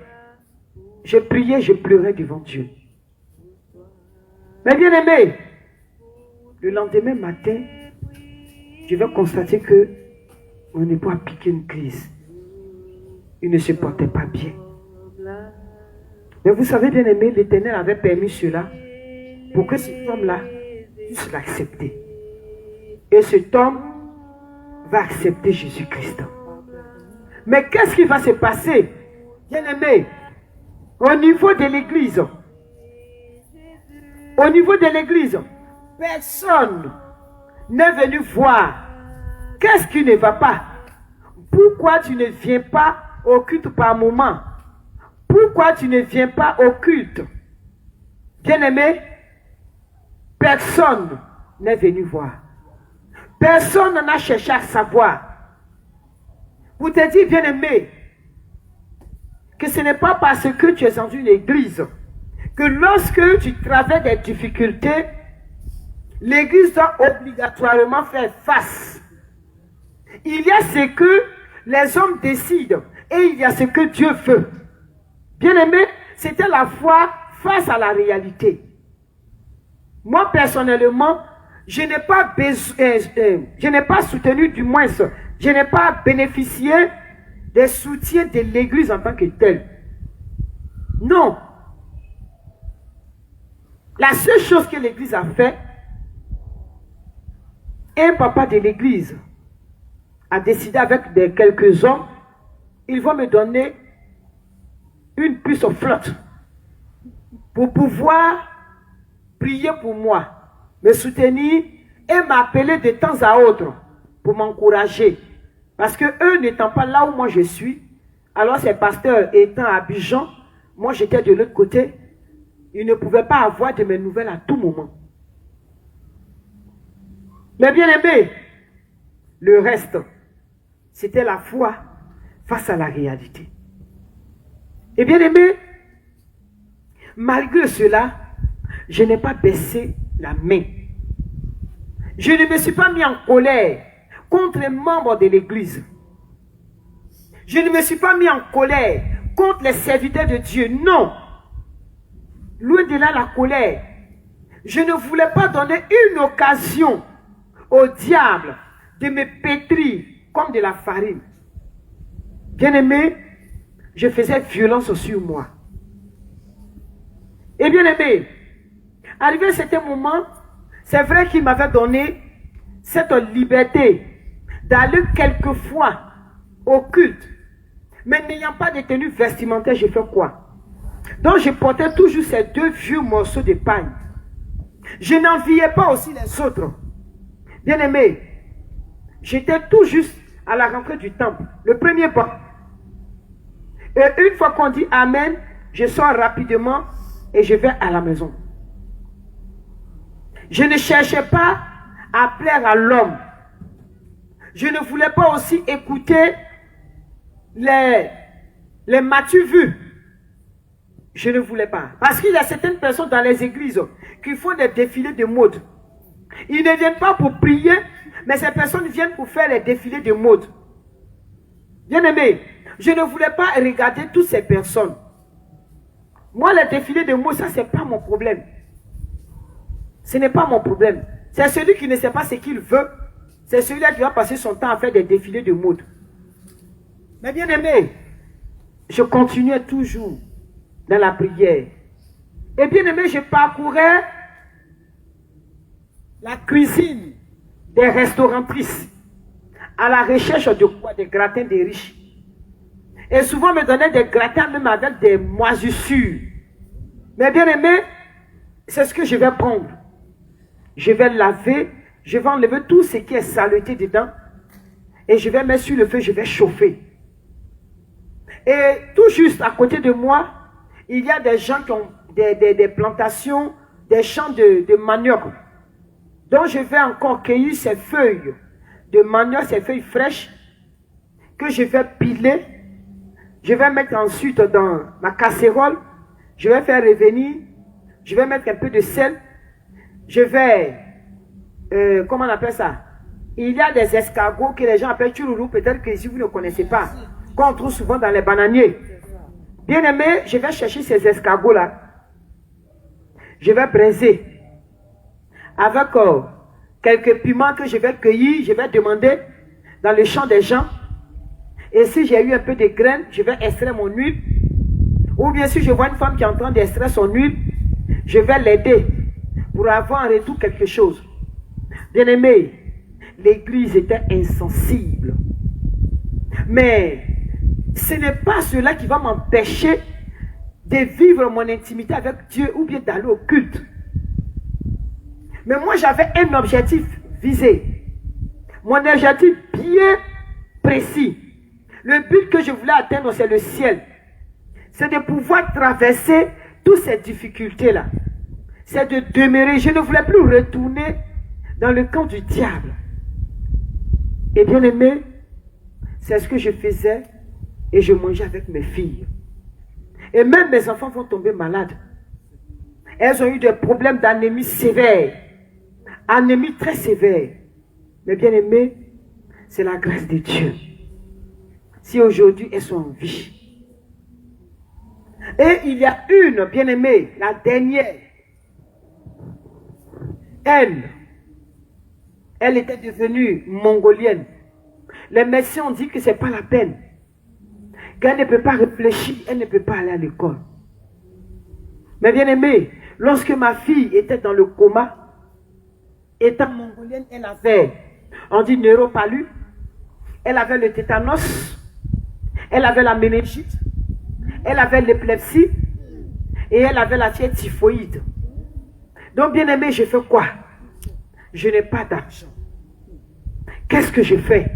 Je priais, je pleurais devant Dieu. Mais bien-aimé, le lendemain matin, je vais constater que mon époux a piqué une crise. Il ne se portait pas bien. Mais vous savez, bien-aimé, l'Éternel avait permis cela pour que cet homme-là puisse l'accepter. Et cet homme va accepter Jésus-Christ. Mais qu'est-ce qui va se passer, bien-aimé, au niveau de l'église? Au niveau de l'église, personne n'est venu voir. Qu'est-ce qui ne va pas? Pourquoi tu ne viens pas au culte par moment? Pourquoi tu ne viens pas au culte? Bien-aimé, personne n'est venu voir. Personne n'a cherché à savoir. Vous te dites, bien-aimé, que ce n'est pas parce que tu es dans une église que lorsque tu traverses des difficultés, l'église doit obligatoirement faire face. Il y a ce que les hommes décident et il y a ce que Dieu veut. Bien-aimé, c'était la foi face à la réalité. Moi, personnellement, je n'ai pas soutenu, du moins, je n'ai pas bénéficié des soutiens de l'église en tant que telle. Non. La seule chose que l'église a fait, un papa de l'église a décidé avec quelques hommes, ils vont me donner une puce au flotte pour pouvoir prier pour moi, me soutenir et m'appeler de temps à autre pour m'encourager. Parce que eux n'étant pas là où moi je suis, alors ces pasteurs étant à Abidjan, moi j'étais de l'autre côté, ils ne pouvaient pas avoir de mes nouvelles à tout moment. Mais bien aimé, le reste, c'était la foi face à la réalité. Et bien aimé, malgré cela, je n'ai pas baissé la main. Je ne me suis pas mis en colère contre les membres de l'église. Je ne me suis pas mis en colère contre les serviteurs de Dieu. Non. Loin de là la colère. Je ne voulais pas donner une occasion au diable de me pétrir comme de la farine. Bien-aimé, je faisais violence sur moi. Et bien-aimé, arrivé à cet moment, c'est vrai qu'il m'avait donné cette liberté d'aller quelquefois au culte. Mais n'ayant pas de tenue vestimentaire, je fais quoi? Donc je portais toujours ces deux vieux morceaux de paille. Je n'enviais pas aussi les autres. Bien-aimé, j'étais tout juste à la rentrée du temple, le premier banc. Et une fois qu'on dit Amen, je sors rapidement et je vais à la maison. Je ne cherchais pas à plaire à l'homme. Je ne voulais pas aussi écouter les m'as-tu vu? Je ne voulais pas. Parce qu'il y a certaines personnes dans les églises qui font des défilés de mode. Ils ne viennent pas pour prier, mais ces personnes viennent pour faire les défilés de mode. Bien aimé, je ne voulais pas regarder toutes ces personnes. Moi, les défilés de mode, ça, ce n'est pas mon problème. Ce n'est pas mon problème. C'est celui qui ne sait pas ce qu'il veut c'est celui-là qui va passer son temps à faire des défilés de mode. Mais bien aimé, je continuais toujours dans la prière. Et bien aimé, je parcourais la cuisine des restaurantrices à la recherche de quoi? Des gratins des riches. Et souvent, on me donnait des gratins même avec des moisissures. Mais bien aimé, c'est ce que je vais prendre. Je vais laver, je vais enlever tout ce qui est saleté dedans. Et je vais mettre sur le feu, je vais chauffer. Et tout juste à côté de moi, il y a des gens qui ont des plantations, des champs de manioc. Donc je vais encore cueillir ces feuilles de manioc, ces feuilles fraîches, que je vais piler. Je vais mettre ensuite dans ma casserole. Je vais faire revenir. Je vais mettre un peu de sel. Je vais, comment on appelle ça? Il y a des escargots que les gens appellent chourourou. Peut-être que si vous ne connaissez pas, qu'on trouve souvent dans les bananiers. Bien aimé, je vais chercher ces escargots-là. Je vais braiser. Avec quelques piments que je vais cueillir, je vais demander dans le champ des gens. Et si j'ai eu un peu de graines, je vais extraire mon huile. Ou bien si je vois une femme qui est en train d'extraire son huile, je vais l'aider pour avoir en retour quelque chose. Bien aimé, l'église était insensible. Mais ce n'est pas cela qui va m'empêcher de vivre mon intimité avec Dieu ou bien d'aller au culte. Mais moi j'avais un objectif visé. Mon objectif bien précis. Le but que je voulais atteindre, c'est le ciel. C'est de pouvoir traverser toutes ces difficultés-là. C'est de demeurer. Je ne voulais plus retourner dans le camp du diable. Et bien aimé, c'est ce que je faisais et je mangeais avec mes filles. Et même mes enfants vont tomber malades. Elles ont eu des problèmes d'anémie sévère. Anémie très sévère. Mais bien aimé, c'est la grâce de Dieu. Si aujourd'hui elles sont en vie. Et il y a une, bien aimée, la dernière. Elle était devenue mongolienne. Les médecins ont dit que ce n'est pas la peine. Qu'elle ne peut pas réfléchir, elle ne peut pas aller à l'école. Mais bien aimé, lorsque ma fille était dans le coma, étant mongolienne, elle avait, on dit neuropalu, elle avait le tétanos, elle avait la méningite, elle avait l'épilepsie et elle avait la fièvre typhoïde. Donc bien aimé, je fais quoi? Je n'ai pas d'argent. Qu'est-ce que je fais?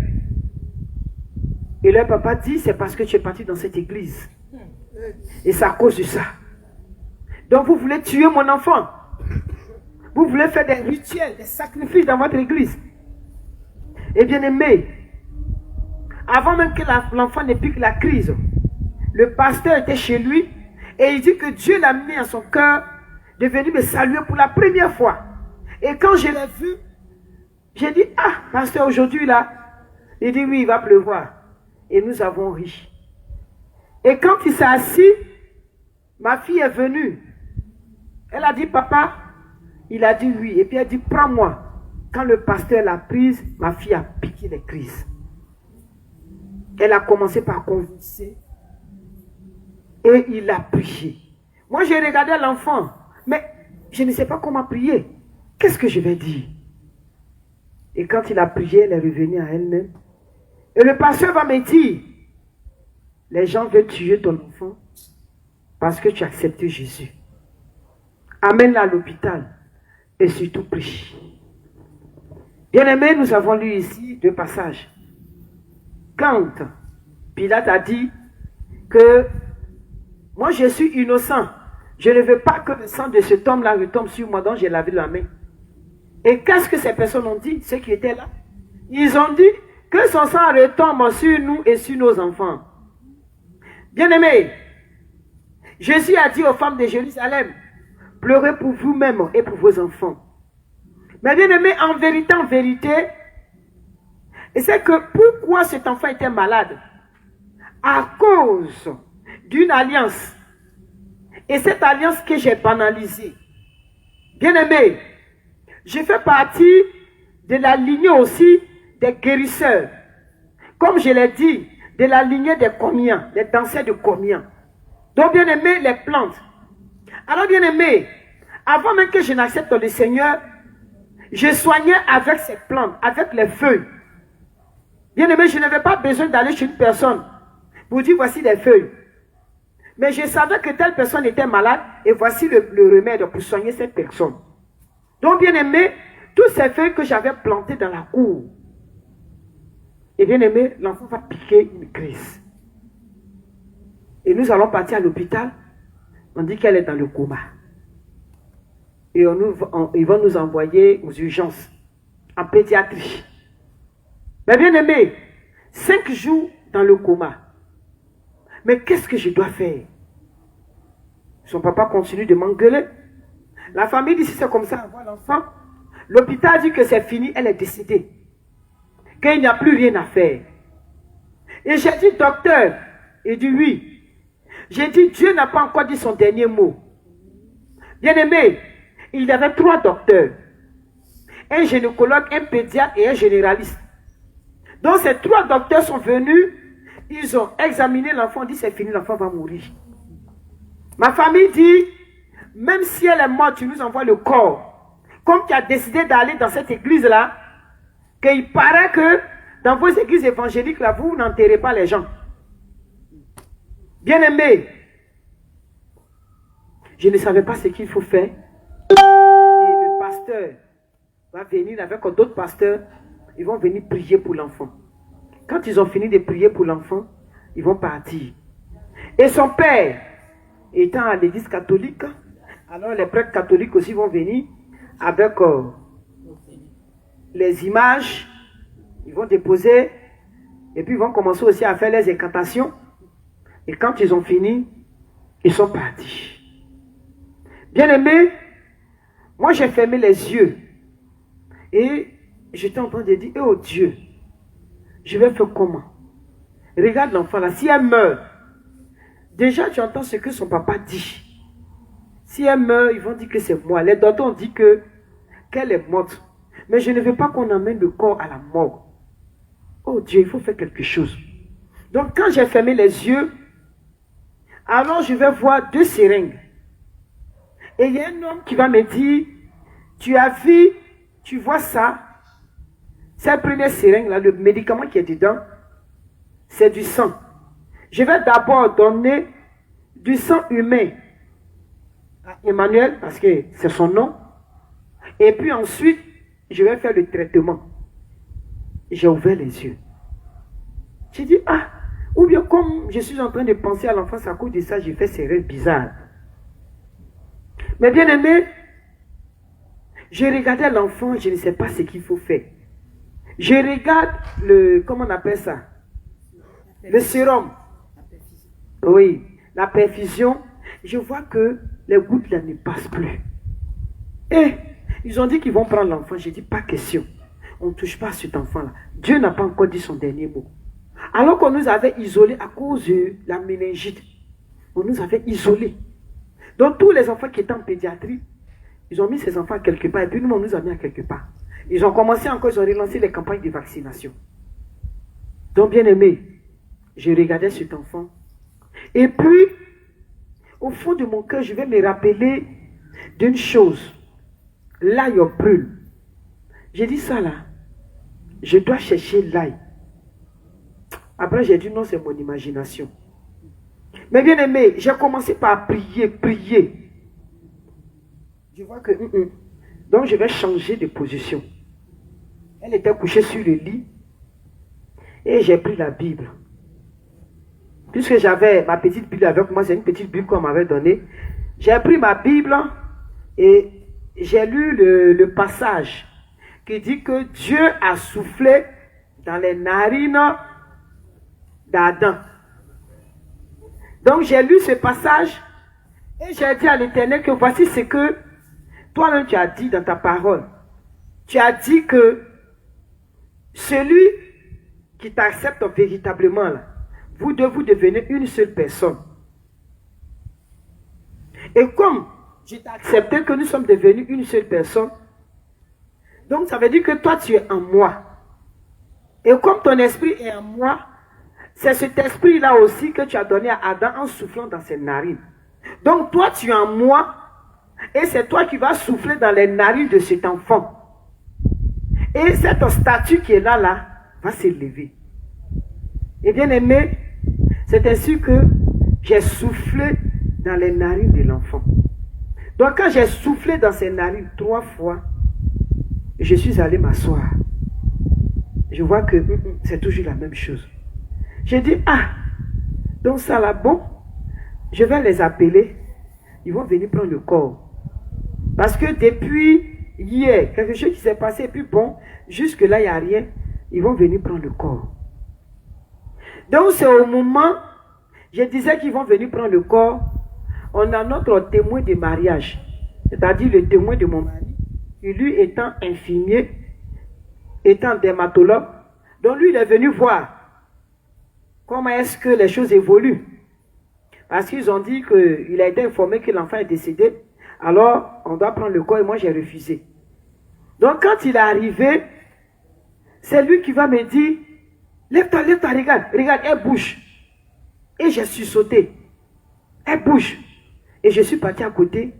Et leur papa dit, c'est parce que tu es parti dans cette église. Et c'est à cause de ça. Donc vous voulez tuer mon enfant. Vous voulez faire des rituels, des sacrifices dans votre église. Et bien aimé, avant même que l'enfant ne pique la crise, le pasteur était chez lui et il dit que Dieu l'a mis à son cœur de venir me saluer pour la première fois. Et quand je l'ai vu, j'ai dit, ah, pasteur, aujourd'hui là, il dit, oui, il va pleuvoir. Et nous avons ri. Et quand il s'est assis, ma fille est venue. Elle a dit, papa, il a dit oui. Et puis elle dit, prends-moi. Quand le pasteur l'a prise, ma fille a piqué les crises. Elle a commencé par convulser. Et il a prié. Moi, j'ai regardé l'enfant. Mais je ne sais pas comment prier. Qu'est-ce que je vais dire? Et quand il a prié, elle est revenue à elle-même. Et le pasteur va me dire, les gens veulent tuer ton enfant parce que tu as accepté Jésus. Amène-la à l'hôpital et surtout prie. Bien-aimés, nous avons lu ici deux passages. Quand Pilate a dit que moi je suis innocent, je ne veux pas que le sang de cet homme-là retombe sur moi dont j'ai lavé la main. Et qu'est-ce que ces personnes ont dit, ceux qui étaient là? Ils ont dit que son sang retombe sur nous et sur nos enfants. Bien-aimés, Jésus a dit aux femmes de Jérusalem, pleurez pour vous-même et pour vos enfants. Mais bien-aimés, en vérité, et c'est que pourquoi cet enfant était malade? À cause d'une alliance. Et cette alliance que j'ai banalisée. Bien-aimés, je fais partie de la lignée aussi des guérisseurs. Comme je l'ai dit, de la lignée des comiens, des danseurs de comiens. Donc, bien aimé, les plantes. Alors, bien aimé, avant même que je n'accepte le Seigneur, je soignais avec ces plantes, avec les feuilles. Bien aimé, je n'avais pas besoin d'aller chez une personne pour dire voici des feuilles. Mais je savais que telle personne était malade et voici le remède pour soigner cette personne. Donc, bien aimé, toutes ces feuilles que j'avais plantées dans la cour, et bien aimé, l'enfant va piquer une crise. Et nous allons partir à l'hôpital. On dit qu'elle est dans le coma. Et ils vont nous envoyer aux urgences, en pédiatrie. Mais bien aimé, 5 jours dans le coma. Mais qu'est-ce que je dois faire? Son papa continue de m'engueuler. La famille dit si c'est comme ça, on voit l'enfant. L'hôpital dit que c'est fini, elle est décédée. Qu'il n'y a plus rien à faire. Et j'ai dit, docteur, il dit oui. J'ai dit, Dieu n'a pas encore dit son dernier mot. Bien aimé, il y avait 3 docteurs. Un gynécologue, un pédiatre et un généraliste. Donc ces 3 docteurs sont venus, ils ont examiné l'enfant, dit c'est fini, l'enfant va mourir. Ma famille dit, même si elle est morte, tu nous envoies le corps. Comme tu as décidé d'aller dans cette église-là, qu'il paraît que dans vos églises évangéliques, là, vous n'enterrez pas les gens. Bien aimé, je ne savais pas ce qu'il faut faire. Et le pasteur va venir avec d'autres pasteurs, ils vont venir prier pour l'enfant. Quand ils ont fini de prier pour l'enfant, ils vont partir. Et son père, étant à l'église catholique, alors les prêtres catholiques aussi vont venir avec les images, ils vont déposer, et puis ils vont commencer aussi à faire les incantations. Et quand ils ont fini, ils sont partis. Bien aimé, moi j'ai fermé les yeux. Et j'étais en train de dire, oh Dieu, je vais faire comment? Regarde l'enfant là, si elle meurt, déjà tu entends ce que son papa dit. Si elle meurt, ils vont dire que c'est moi. Les docteurs ont dit qu'elle est morte. Mais je ne veux pas qu'on amène le corps à la mort. Oh Dieu, il faut faire quelque chose. Donc quand j'ai fermé les yeux, alors je vais voir 2 seringues. Et il y a un homme qui va me dire, tu as vu, tu vois ça, c'est la première seringue là, le médicament qui est dedans, c'est du sang. Je vais d'abord donner du sang humain à Emmanuel, parce que c'est son nom. Et puis ensuite, je vais faire le traitement. J'ai ouvert les yeux. J'ai dit, ah, ou bien comme je suis en train de penser à l'enfance à cause de ça, j'ai fait ces rêves bizarres. Mais bien aimé, je regardais l'enfant, je ne sais pas ce qu'il faut faire. Je regarde comment on appelle ça? Le sérum. Oui, la perfusion. Je vois que les gouttes là ne passent plus. Et ils ont dit qu'ils vont prendre l'enfant. J'ai dit, pas question. On ne touche pas à cet enfant-là. Dieu n'a pas encore dit son dernier mot. Alors qu'on nous avait isolés à cause de la méningite. On nous avait isolés. Donc tous les enfants qui étaient en pédiatrie, ils ont mis ces enfants quelque part. Et puis nous, on nous a mis à quelque part. Ils ont commencé encore, ils ont relancé les campagnes de vaccination. Donc bien aimé, je regardais cet enfant. Et puis, au fond de mon cœur, je vais me rappeler d'une chose. L'ail brûle. J'ai dit ça là. Je dois chercher l'ail. Après, j'ai dit non, c'est mon imagination. Mais bien aimé, j'ai commencé par prier. Je vois que... Donc, je vais changer de position. Elle était couchée sur le lit. Et j'ai pris la Bible. Puisque j'avais ma petite Bible avec moi, c'est une petite Bible qu'on m'avait donnée. J'ai pris ma Bible et j'ai lu le passage qui dit que Dieu a soufflé dans les narines d'Adam. Donc j'ai lu ce passage et j'ai dit à l'Éternel que voici ce que toi-même tu as dit dans ta parole. Tu as dit que celui qui t'accepte véritablement, là, vous devenez une seule personne. Et comme je t'ai accepté que nous sommes devenus une seule personne, donc ça veut dire que toi tu es en moi. Et comme ton esprit est en moi, c'est cet esprit-là aussi que tu as donné à Adam en soufflant dans ses narines. Donc toi, tu es en moi, et c'est toi qui vas souffler dans les narines de cet enfant. Et cette statue qui est là, va s'élever. Et bien aimé, c'est ainsi que j'ai soufflé dans les narines de l'enfant. Donc quand j'ai soufflé dans ses narines 3 fois, je suis allé m'asseoir. Je vois que c'est toujours la même chose. J'ai dit, donc ça là, bon, je vais les appeler. Ils vont venir prendre le corps. Parce que depuis hier, quelque chose qui s'est passé, et puis bon, jusque là, il n'y a rien. Ils vont venir prendre le corps. Donc c'est au moment, je disais qu'ils vont venir prendre le corps, on a notre témoin de mariage, c'est-à-dire le témoin de mon mari, qui lui étant infirmier, étant dermatologue, donc lui il est venu voir comment est-ce que les choses évoluent. Parce qu'ils ont dit qu'il a été informé que l'enfant est décédé, alors on doit prendre le corps et moi j'ai refusé. Donc quand il est arrivé, c'est lui qui va me dire, lève-toi, regarde, elle bouge. Et je suis sauté. Elle bouge. Et je suis parti à côté.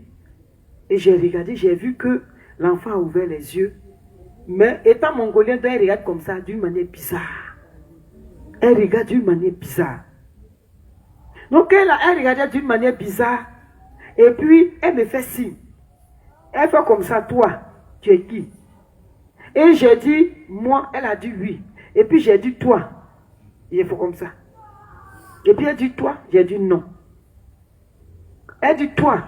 Et j'ai regardé, j'ai vu que l'enfant a ouvert les yeux. Mais étant mongolien, elle regarde comme ça, d'une manière bizarre. Elle regarde d'une manière bizarre. Donc elle regardait d'une manière bizarre. Et puis, elle me fait signe. Elle fait comme ça, toi, tu es qui? Et j'ai dit, moi, elle a dit oui. Et puis j'ai dit, toi. Il faut comme ça. Et puis elle dit, toi, j'ai dit non. Elle dit, toi.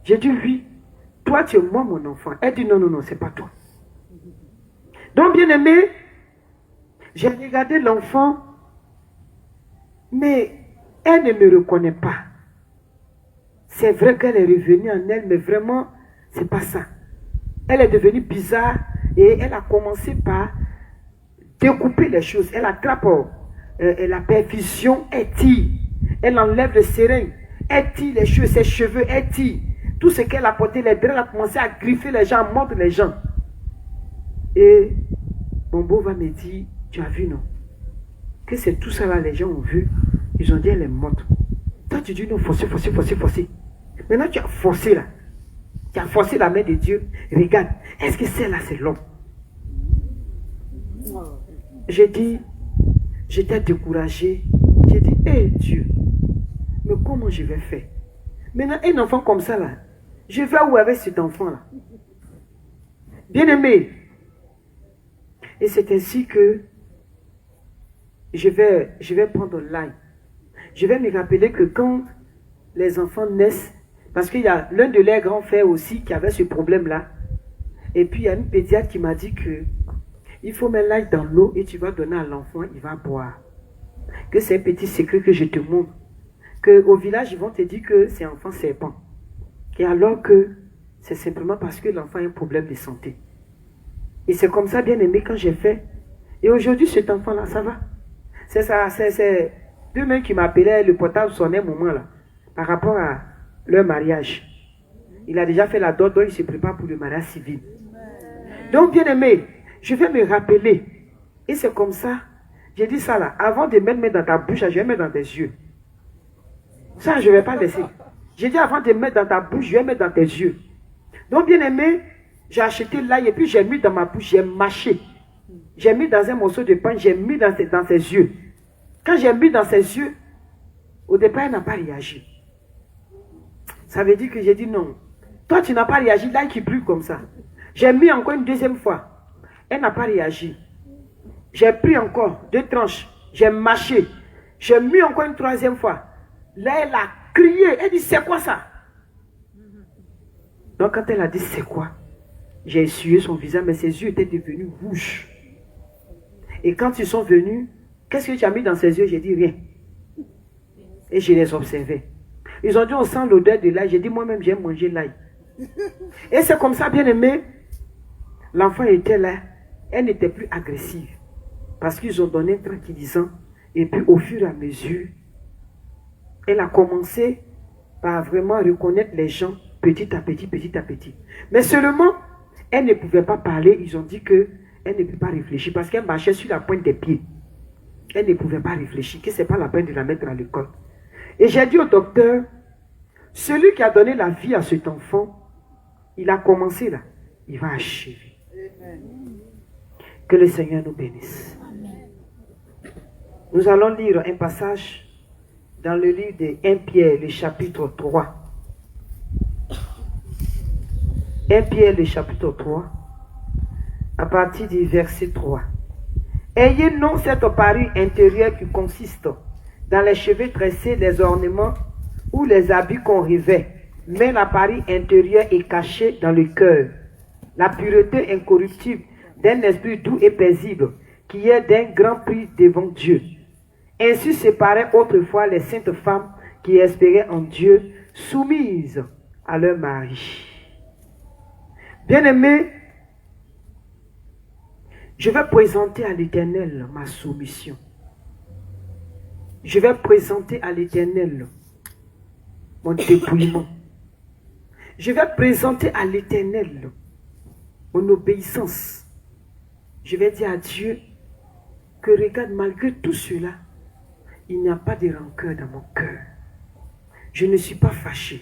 J'ai dit oui. Toi, tu es moi, mon enfant. Elle dit, non, non, non, c'est pas toi. Donc, bien aimé, j'ai regardé l'enfant, mais elle ne me reconnaît pas. C'est vrai qu'elle est revenue en elle, mais vraiment, c'est pas ça. Elle est devenue bizarre et elle a commencé par découper les choses. Elle attrape la perfusion, elle tire. Elle enlève le seringue, elle tire les cheveux, ses cheveux, elle tire. Tout ce qu'elle a porté, les draps, elle a commencé à griffer les gens, à mordre les gens. Et Bombo va me dire, tu as vu non? Que c'est tout ça là, les gens ont vu. Ils ont dit, elle est morte. Toi tu dis non, forcez. Maintenant tu as forcé là. Tu as forcé la main de Dieu. Regarde, est-ce que celle-là c'est l'homme? J'ai dit, j'étais découragé. J'ai dit, hé Dieu, mais comment je vais faire? Maintenant, un enfant comme ça là, je vais où avec cet enfant là? Bien aimé. Et c'est ainsi que je vais prendre l'ail. Je vais me rappeler que quand les enfants naissent, parce qu'il y a l'un de leurs grands frères aussi qui avait ce problème-là, et puis il y a une pédiatre qui m'a dit que il faut mettre l'ail dans l'eau et tu vas donner à l'enfant, il va boire. Que c'est un petit secret que je te montre. Qu'au village, ils vont te dire que c'est un enfant serpent. Et alors que c'est simplement parce que l'enfant a un problème de santé. Et c'est comme ça, bien aimé, quand j'ai fait. Et aujourd'hui, cet enfant-là, ça va. C'est ça, c'est deux mains qui m'appelaient, le portable sonnait un moment là, par rapport à leur mariage. Il a déjà fait la dot, donc il se prépare pour le mariage civil. Donc, bien aimé, je vais me rappeler. Et c'est comme ça, j'ai dit ça là, avant de mettre dans ta bouche, je vais mettre dans tes yeux. Ça, je ne vais pas laisser. J'ai dit avant de mettre dans ta bouche, je vais mettre dans tes yeux. Donc, bien aimé, j'ai acheté l'ail et puis j'ai mis dans ma bouche, j'ai mâché. J'ai mis dans un morceau de pain, j'ai mis dans ses yeux. Quand j'ai mis dans ses yeux, au départ, elle n'a pas réagi. Ça veut dire que j'ai dit non. Toi, tu n'as pas réagi, l'ail qui brûle comme ça. J'ai mis encore une deuxième fois. Elle n'a pas réagi. J'ai pris encore 2 tranches. J'ai mâché. J'ai mis encore une 3e fois. Là, elle a crié. Elle dit, c'est quoi ça? Donc, quand elle a dit, c'est quoi? J'ai essuyé son visage, mais ses yeux étaient devenus rouges. Et quand ils sont venus, qu'est-ce que tu as mis dans ses yeux? J'ai dit, rien. Et je les observais. Ils ont dit, on sent l'odeur de l'ail. J'ai dit, moi-même, j'aime manger l'ail. Et c'est comme ça, bien aimé. L'enfant était là. Elle n'était plus agressive. Parce qu'ils ont donné un tranquillisant. Et puis, au fur et à mesure, elle a commencé par vraiment reconnaître les gens petit à petit. Mais seulement, elle ne pouvait pas parler. Ils ont dit que elle ne peut pas réfléchir parce qu'elle marchait sur la pointe des pieds. Elle ne pouvait pas réfléchir, que ce n'est pas la peine de la mettre à l'école. Et j'ai dit au docteur, celui qui a donné la vie à cet enfant, il a commencé là, il va achever. Que le Seigneur nous bénisse. Nous allons lire un passage dans le livre de 1 Pierre, le chapitre 3. 1 Pierre, le chapitre 3, à partir du verset 3. Ayez non cette parure intérieure qui consiste dans les cheveux tressés, les ornements ou les habits qu'on revêt, mais la parure intérieure est cachée dans le cœur. La pureté incorruptible d'un esprit doux et paisible, qui est d'un grand prix devant Dieu. Ainsi séparaient autrefois les saintes femmes qui espéraient en Dieu, soumises à leur mari. Bien-aimés, je vais présenter à l'Éternel ma soumission. Je vais présenter à l'Éternel mon dépouillement. Je vais présenter à l'Éternel mon obéissance. Je vais dire à Dieu que regarde, malgré tout cela, il n'y a pas de rancœur dans mon cœur. Je ne suis pas fâché.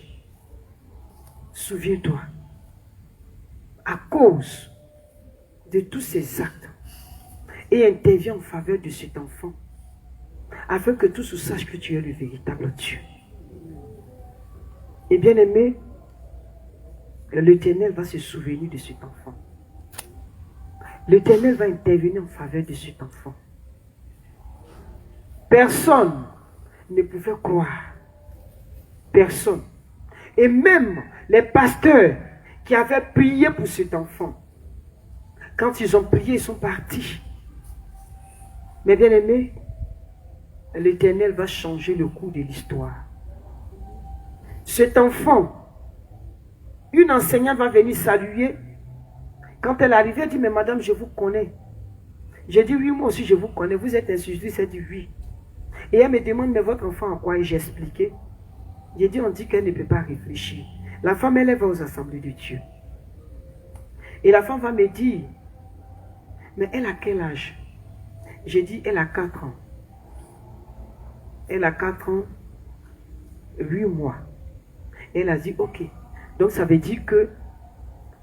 Souviens-toi, à cause de tous ces actes, et interviens en faveur de cet enfant, afin que tous sachent que tu es le véritable Dieu. Et bien aimé, l'Éternel va se souvenir de cet enfant. L'Éternel va intervenir en faveur de cet enfant. Personne ne pouvait croire. Personne. Et même les pasteurs qui avaient prié pour cet enfant, quand ils ont prié, ils sont partis. Mais bien aimé, l'Éternel va changer le cours de l'histoire. Cet enfant, une enseignante va venir saluer. Quand elle arrivait, elle dit, mais madame, je vous connais. J'ai dit, oui, moi aussi, je vous connais. Vous êtes institutrice. Elle dit, oui. Et elle me demande, mais votre enfant en quoi? Et j'ai expliqué. J'ai dit, on dit qu'elle ne peut pas réfléchir. La femme, elle va aux assemblées de Dieu. Et la femme va me dire, mais elle a quel âge? J'ai dit, elle a 4 ans. Elle a 4 ans, 8 mois. Elle a dit, ok. Donc ça veut dire que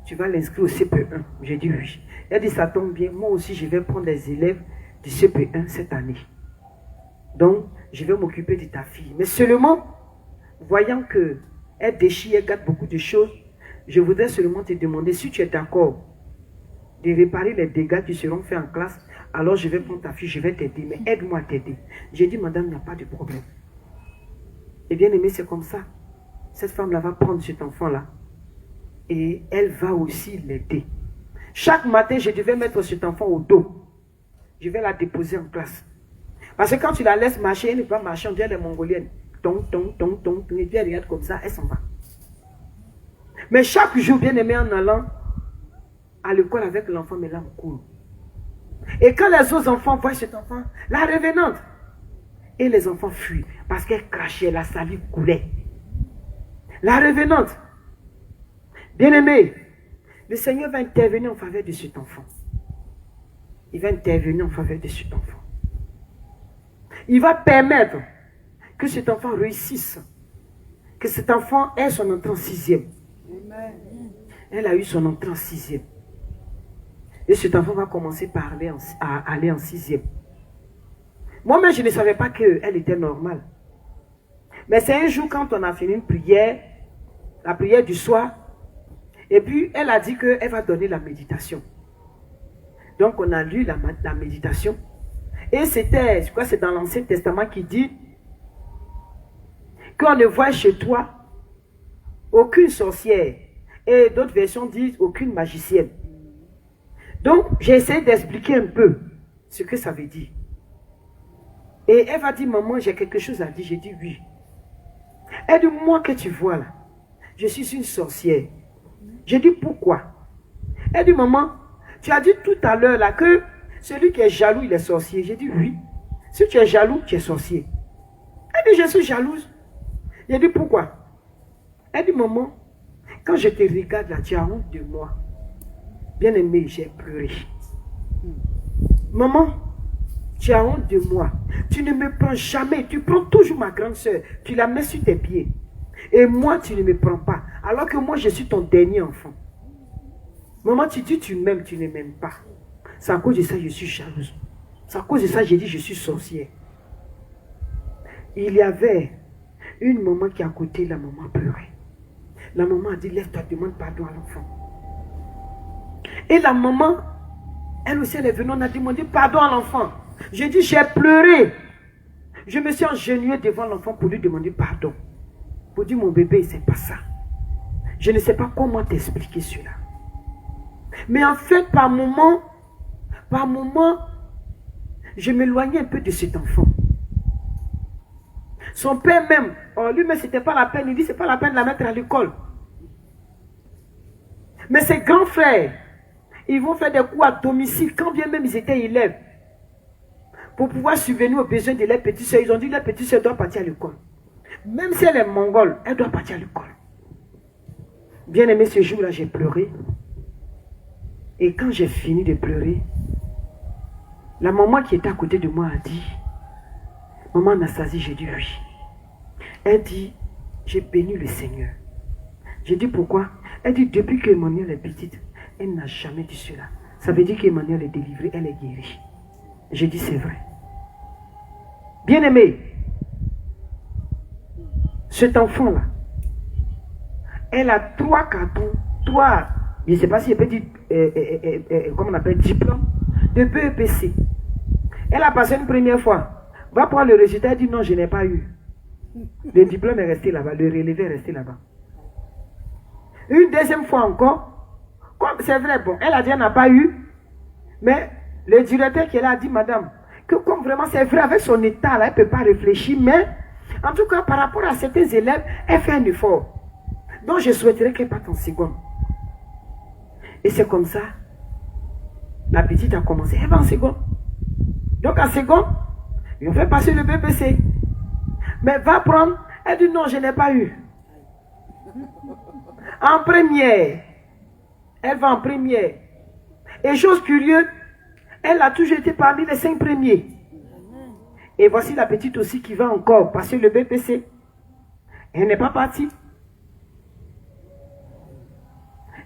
tu vas l'inscrire au CP1. J'ai dit oui. Elle dit, ça tombe bien. Moi aussi, je vais prendre des élèves du CP1 cette année. Donc, je vais m'occuper de ta fille. Mais seulement, voyant qu'elle déchire, elle gâte beaucoup de choses, je voudrais seulement te demander si tu es d'accord de réparer les dégâts qui seront faits en classe. Alors, je vais prendre ta fille, je vais t'aider. Mais aide-moi à t'aider. J'ai dit, madame, il n'y a pas de problème. Et bien aimé, c'est comme ça. Cette femme-là va prendre cet enfant-là. Et elle va aussi l'aider. Chaque matin, je devais mettre cet enfant au dos. Je vais la déposer en classe. Parce que quand tu la laisses marcher, elle ne peut pas marcher, on dirait les Mongoliennes. Tong, tong, tong, tong, tong, et puis elle regarde comme ça, elle s'en va. Mais chaque jour, bien aimé, en allant à l'école avec l'enfant, mes larmes coulent. Et quand les autres enfants voient cet enfant, la revenante, et les enfants fuient parce qu'elle crachait, la salive coulait. La revenante, bien-aimé, le Seigneur va intervenir en faveur de cet enfant. Il va intervenir en faveur de cet enfant. Il va permettre que cet enfant réussisse. Que cet enfant ait son entrée en 6e. Elle a eu son entrée en 6e. Et cet enfant va commencer à aller en 6e. Moi-même, je ne savais pas qu'elle était normale. Mais c'est un jour quand on a fini une prière, la prière du soir, et puis elle a dit qu'elle va donner la méditation. Donc on a lu la méditation. Et c'était, je crois que c'est dans l'Ancien Testament qui dit qu'on ne voit chez toi aucune sorcière. Et d'autres versions disent aucune magicienne. Donc j'ai essayé d'expliquer un peu ce que ça veut dire. Et elle va dire, maman, j'ai quelque chose à dire. J'ai dit oui. Elle dit, moi que tu vois là, je suis une sorcière. J'ai dit, pourquoi? Elle dit, maman, tu as dit tout à l'heure là que celui qui est jaloux, il est sorcier. J'ai dit, oui. Si tu es jaloux, tu es sorcier. Elle dit, je suis jalouse. J'ai dit, pourquoi? Elle dit, maman, quand je te regarde là, tu as honte de moi. Bien aimé, j'ai pleuré. Maman, tu as honte de moi. Tu ne me prends jamais. Tu prends toujours ma grande soeur. Tu la mets sur tes pieds. Et moi, tu ne me prends pas. Alors que moi, je suis ton dernier enfant. Maman, tu dis tu m'aimes, tu ne m'aimes pas. C'est à cause de ça que je suis jalouse. C'est à cause de ça que j'ai dit je suis sorcière. Il y avait une maman qui à côté, la maman pleurait. La maman a dit, lève-toi, demande pardon à l'enfant. Et la maman, elle aussi, elle est venue, on a demandé pardon à l'enfant. J'ai dit, j'ai pleuré. Je me suis agenouillée devant l'enfant pour lui demander pardon. Pour dire, mon bébé, c'est pas ça. Je ne sais pas comment t'expliquer cela. Mais en fait, par moment, je m'éloignais un peu de cet enfant. Son père même, lui-même, c'était pas la peine. Il dit, c'est pas la peine de la mettre à l'école. Mais ses grands frères, ils vont faire des cours à domicile, quand bien même ils étaient élèves. Pour pouvoir subvenir aux besoins de leurs petites soeurs. Ils ont dit, leur petite soeur doit partir à l'école. Même si elle est mongole, elle doit partir à l'école. Bien aimé, ce jour-là, j'ai pleuré. Et quand j'ai fini de pleurer, la maman qui était à côté de moi a dit, maman Anastasie, j'ai dit oui. Elle dit, j'ai béni le Seigneur. J'ai dit pourquoi? Elle dit, depuis que Emmanuel est petite, elle n'a jamais dit cela. Ça veut dire qu'Emmanuel est délivré, elle est guérie. J'ai dit, c'est vrai. Bien aimé, cet enfant-là, elle a 3 cartons, je ne sais pas si elle peut dire, comment on appelle, diplôme de BEPC. Elle a passé une première fois. Va prendre le résultat, elle dit non, je n'ai pas eu. Le diplôme est resté là-bas, le relevé est resté là-bas. Une deuxième fois encore, comme c'est vrai, bon, elle a dit elle n'a pas eu, mais le directeur qui est là a dit, madame, que comme vraiment c'est vrai, avec son état là, elle ne peut pas réfléchir, mais en tout cas, par rapport à certains élèves, elle fait un effort. Donc je souhaiterais qu'elle parte en seconde. Et c'est comme ça, la petite a commencé, elle va en seconde. Donc en seconde, ils ont fait passer le BPC. Mais va prendre, elle dit non, je n'ai pas eu. En première, elle va en première. Et chose curieuse, elle a toujours été parmi les 5 premiers. Et voici la petite aussi qui va encore passer le BPC. Elle n'est pas partie.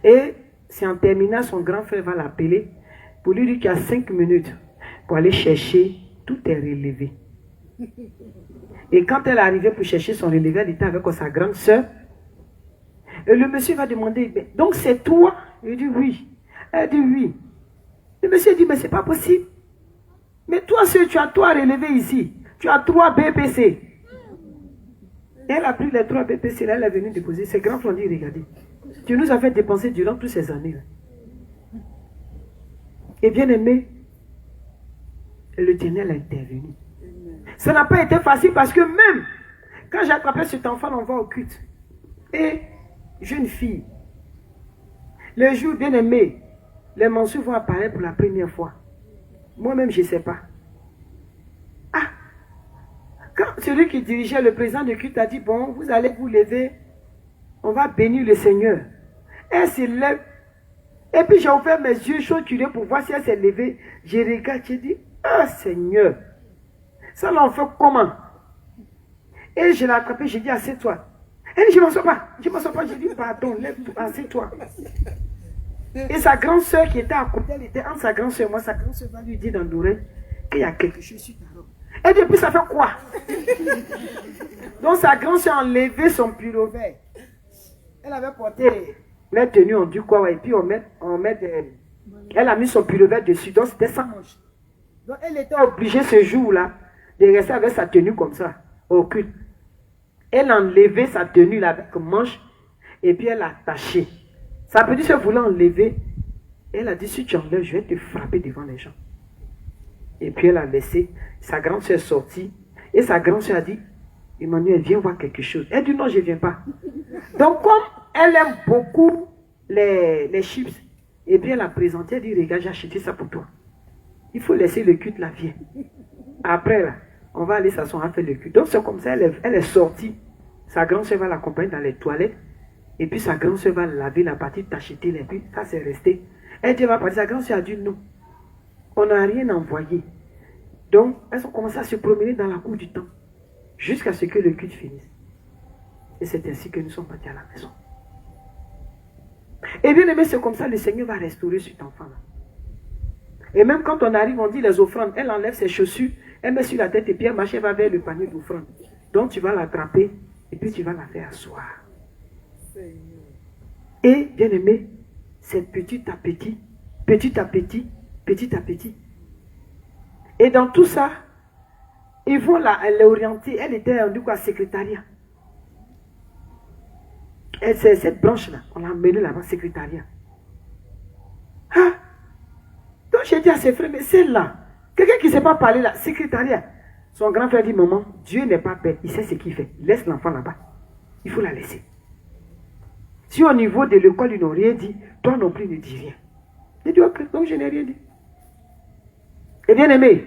Et c'est en terminant, son grand frère va l'appeler pour lui dire qu'il y a 5 minutes pour aller chercher, tout est relevé. Et quand elle est arrivée pour chercher son relevé, elle était avec sa grande soeur. Et le monsieur va demander, donc c'est toi? Il dit oui. Elle dit oui. Le monsieur dit, mais c'est pas possible. Mais toi seul, tu as 3 relevés ici. Tu as 3 BPC. Et elle a pris les 3 BPC, là, elle est venue déposer. Ses grands frères ont dit, regardez, tu nous as fait dépenser durant toutes ces années. Là. Et bien aimé, l'Éternel est intervenu. Ça n'a pas été facile parce que même quand j'ai attrapé cet enfant, on va au culte. Et jeune fille, le jour bien aimé, les mensonges vont apparaître pour la première fois. Moi-même, je ne sais pas. Ah! Quand celui qui dirigeait le président du culte a dit, bon, vous allez vous lever, on va bénir le Seigneur. Elle se lève. Et puis j'ai ouvert mes yeux, chose curieuse pour voir si elle s'est levée. J'ai regardé, j'ai dit, ah Seigneur, ça l'en fait comment? Et je l'ai attrapé, j'ai dit, assieds-toi. Elle dit, je ne m'en sors pas, j'ai dit, pardon, lève-toi, assieds-toi. Et sa grande soeur qui était à côté, elle était entre sa grande soeur et moi, sa grande soeur va lui dire dans l'oreille qu'il y a quelque chose sur ta robe. Et depuis, ça fait quoi? Donc sa grande soeur a enlevé son pull-over. Elle avait porté les tenues, on dit quoi, ouais, et puis on met des... Elle a mis son pull-over dessus, donc c'était sans manche. Donc elle était obligée ce jour-là de rester avec sa tenue comme ça, au culte. Elle a enlevé sa tenue là avec manche, et puis elle a attaché. Sa petite soeur voulait enlever. Elle a dit, si tu enlèves, je vais te frapper devant les gens. Et puis elle a laissé. Sa grande soeur est sortie. Et sa grande soeur a dit, Emmanuel, viens voir quelque chose. Elle dit, non, je ne viens pas. Donc comme elle aime beaucoup les chips, et bien elle a présenté, elle dit, regarde, j'ai acheté ça pour toi. Il faut laisser le culte là, viens. Après là, on va aller s'asseoir à faire le culte. Donc c'est comme ça, elle est sortie. Sa grande soeur va l'accompagner dans les toilettes. Et puis sa grande soeur va laver la partie, t'acheter les puis ça c'est resté. Elle dit, elle va partir. Sa grande soeur a dit non. on n'a rien envoyé. Donc, elles ont commencé à se promener dans la cour du temple jusqu'à ce que le culte finisse. Et c'est ainsi que nous sommes partis à la maison. Et bien aimé, c'est comme ça, le Seigneur va restaurer cet enfant-là. Et même quand on arrive, on dit les offrandes, elle enlève ses chaussures, elle met sur la tête et Pierre marche, elle va vers le panier d'offrandes. Donc tu vas l'attraper et puis tu vas la faire asseoir. Et bien aimé, c'est petit à petit, petit à petit, petit à petit. Et dans tout ça, ils vont l'orienter. Elle était du coup à secrétariat. Et c'est cette branche-là, on l'a emmenée là-bas, secrétariat. Ah! Donc j'ai dit à ses frères, mais celle-là, quelqu'un qui ne sait pas parler là, secrétariat. Son grand frère dit, maman, Dieu n'est pas bête, il sait ce qu'il fait. Laisse l'enfant là-bas. Il faut la laisser. Si au niveau de l'école, ils n'ont rien dit, toi non plus ne dis rien. J'ai dit, ok, donc je n'ai rien dit. Et bien aimé,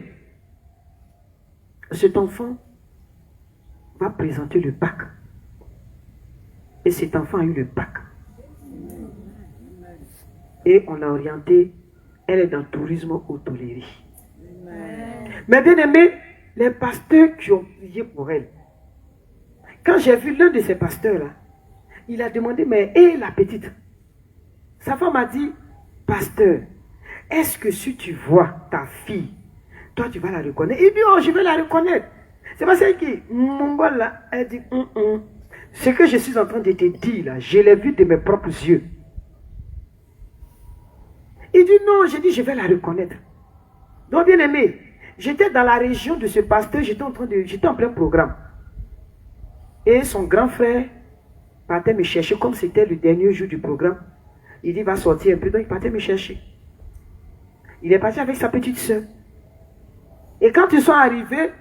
cet enfant va présenter le bac. Et cet enfant a eu le bac. Et on l'a orienté, elle est dans le tourisme hôtellerie. Mais bien aimé, les pasteurs qui ont prié pour elle, quand j'ai vu l'un de ces pasteurs-là, il a demandé, mais et la petite? Sa femme a dit, pasteur, est-ce que si tu vois ta fille, toi tu vas la reconnaître? Il dit, oh, je vais la reconnaître. C'est parce que mon gars là, elle dit, ce que je suis en train de te dire là, je l'ai vu de mes propres yeux. Il dit, non, j'ai dit, je vais la reconnaître. Donc bien aimé, j'étais dans la région de ce pasteur, j'étais en plein programme. Et son grand frère partait me chercher, comme c'était le dernier jour du programme. Il dit, il va sortir un peu, donc il partait me chercher. Il est parti avec sa petite soeur. Et quand ils sont arrivés,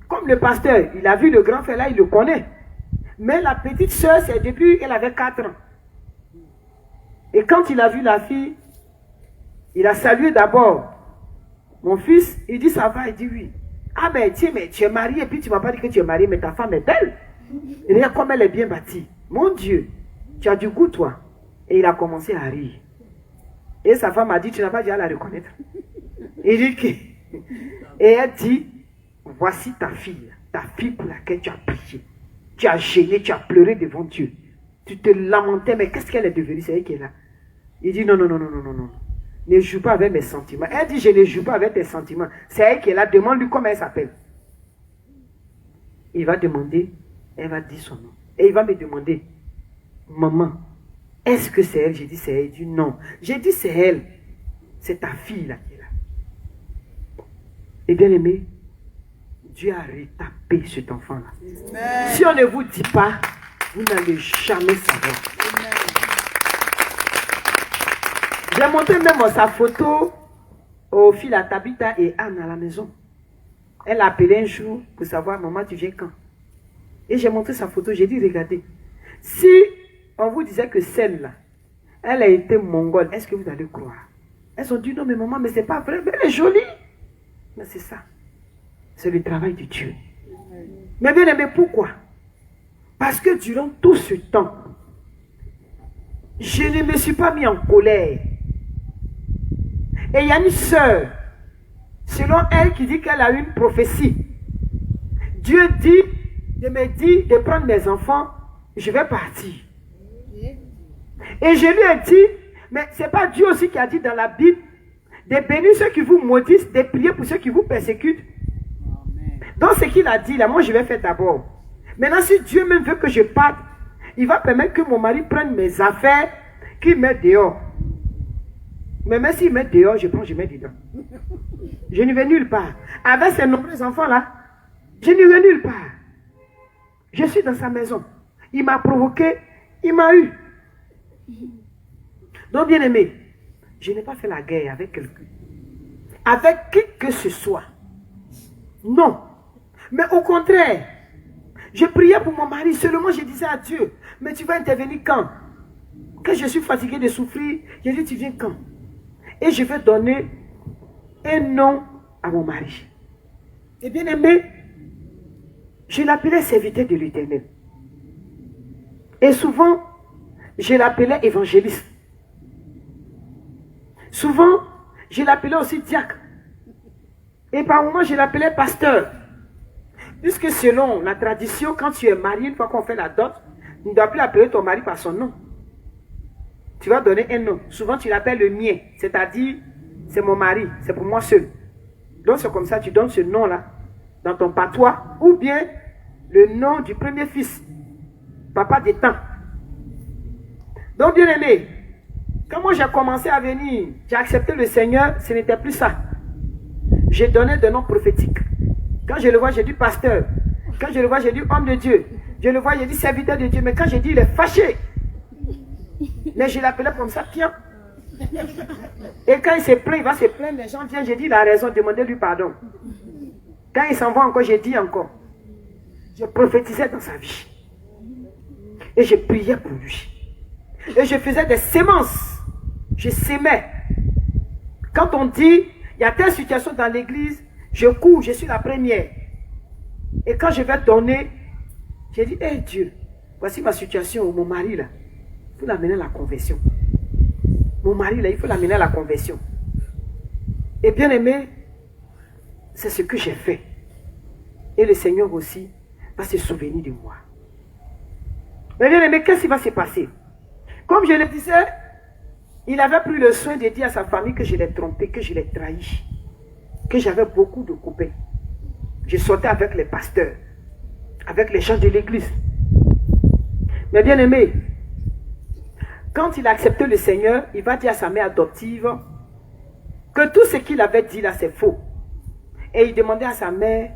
comme le pasteur, il a vu le grand frère là, il le connaît. Mais la petite soeur, c'est depuis qu'elle avait 4 ans. Et quand il a vu la fille, il a salué d'abord. Mon fils, il dit, ça va, il dit oui. Ah mais tu es marié, et puis tu ne m'as pas dit que tu es marié, mais ta femme est belle. Et regarde comme elle est bien bâtie. Mon Dieu, tu as du goût toi. Et il a commencé à rire. Et sa femme a dit, tu n'as pas dit à la reconnaître. Il dit que... Et elle dit, voici ta fille pour laquelle tu as prié. Tu as gêné, tu as pleuré devant Dieu. Tu te lamentais, mais qu'est-ce qu'elle est devenue? C'est elle qui est là. Il dit, non. Ne joue pas avec mes sentiments. Elle dit, je ne joue pas avec tes sentiments. C'est elle qui est là. Demande-lui comment elle s'appelle. Il va demander, elle va dire son nom. Et il va me demander, maman, est-ce que c'est elle? J'ai dit, c'est elle. Il dit, non. J'ai dit, c'est elle. C'est ta fille là qui est là. Et bien aimé, Dieu a retapé cet enfant-là. Si on ne vous dit pas, vous n'allez jamais savoir. Amen. J'ai montré même sa photo aux filles à Tabitha et Anne à la maison. Elle a appelé un jour pour savoir, maman, tu viens quand? Et j'ai montré sa photo, j'ai dit, regardez, si on vous disait que celle-là, elle a été mongole, est-ce que vous allez croire? Elles ont dit, non mais maman, mais c'est pas vrai, mais elle est jolie. Mais c'est ça, c'est le travail de Dieu. Mais bien aimé, pourquoi? Parce que durant tout ce temps, je ne me suis pas mis en colère. Et il y a une sœur, selon elle, qui dit qu'elle a une prophétie. Dieu dit, me dit de prendre mes enfants, je vais partir. Et je lui ai dit, mais c'est pas Dieu aussi qui a dit dans la Bible, de bénir ceux qui vous maudissent, de prier pour ceux qui vous persécutent. Donc ce qu'il a dit là, moi je vais faire d'abord. Maintenant si Dieu même veut que je parte, il va permettre que mon mari prenne mes affaires, qu'il mette dehors. Mais même s'il met dehors, je prends, je mets dedans. Je ne vais nulle part. Avec ces nombreux enfants-là, je ne vais nulle part. Je suis dans sa maison. Il m'a provoqué, il m'a eu. Donc, bien aimé, je n'ai pas fait la guerre avec quelqu'un. Avec qui que ce soit. Non. Mais au contraire, je priais pour mon mari. Seulement, je disais à Dieu, mais tu vas intervenir quand? Quand je suis fatigué de souffrir, je dis, tu viens quand? Et je vais donner un nom à mon mari. Et bien aimé, je l'appelais serviteur de l'Éternel. Et souvent, je l'appelais évangéliste. Souvent, je l'appelais aussi diacre. Et par moments, je l'appelais pasteur. Puisque selon la tradition, quand tu es marié, une fois qu'on fait la dot, tu ne dois plus appeler ton mari par son nom. Tu vas donner un nom. Souvent, tu l'appelles le mien. C'est-à-dire, c'est mon mari, c'est pour moi seul. Donc, c'est comme ça, tu donnes ce nom-là dans ton patois. Ou bien, le nom du premier fils. Papa des temps. Donc, bien aimé, quand moi j'ai commencé à venir, j'ai accepté le Seigneur, ce n'était plus ça. J'ai donné des noms prophétiques. Quand je le vois, j'ai dit pasteur. Quand je le vois, j'ai dit homme de Dieu. Je le vois, j'ai dit serviteur de Dieu. Mais quand j'ai dit, il est fâché. Mais je l'appelais comme ça, tiens. Et quand il se plaint, il va se plaindre. Les gens viennent, j'ai dit, il a raison, demandez-lui pardon. Quand il s'en va encore, j'ai dit encore. Je prophétisais dans sa vie. Et je priais pour lui. Et je faisais des sémences. Je sémais. Quand on dit, il y a telle situation dans l'église, je cours, je suis la première. Et quand je vais donner, j'ai dit, hé Dieu, voici ma situation, mon mari là, il faut l'amener à la conversion. Mon mari là, il faut l'amener à la conversion. Et bien aimé, c'est ce que j'ai fait. Et le Seigneur aussi va se souvenir de moi. Mais bien aimé, qu'est-ce qui va se passer? Comme je le disais, il avait pris le soin de dire à sa famille que je l'ai trompé, que je l'ai trahi, que j'avais beaucoup de copains. Je sortais avec les pasteurs, avec les gens de l'église. Mais bien aimé, quand il a accepté le Seigneur, il va dire à sa mère adoptive que tout ce qu'il avait dit là, c'est faux. Et il demandait à sa mère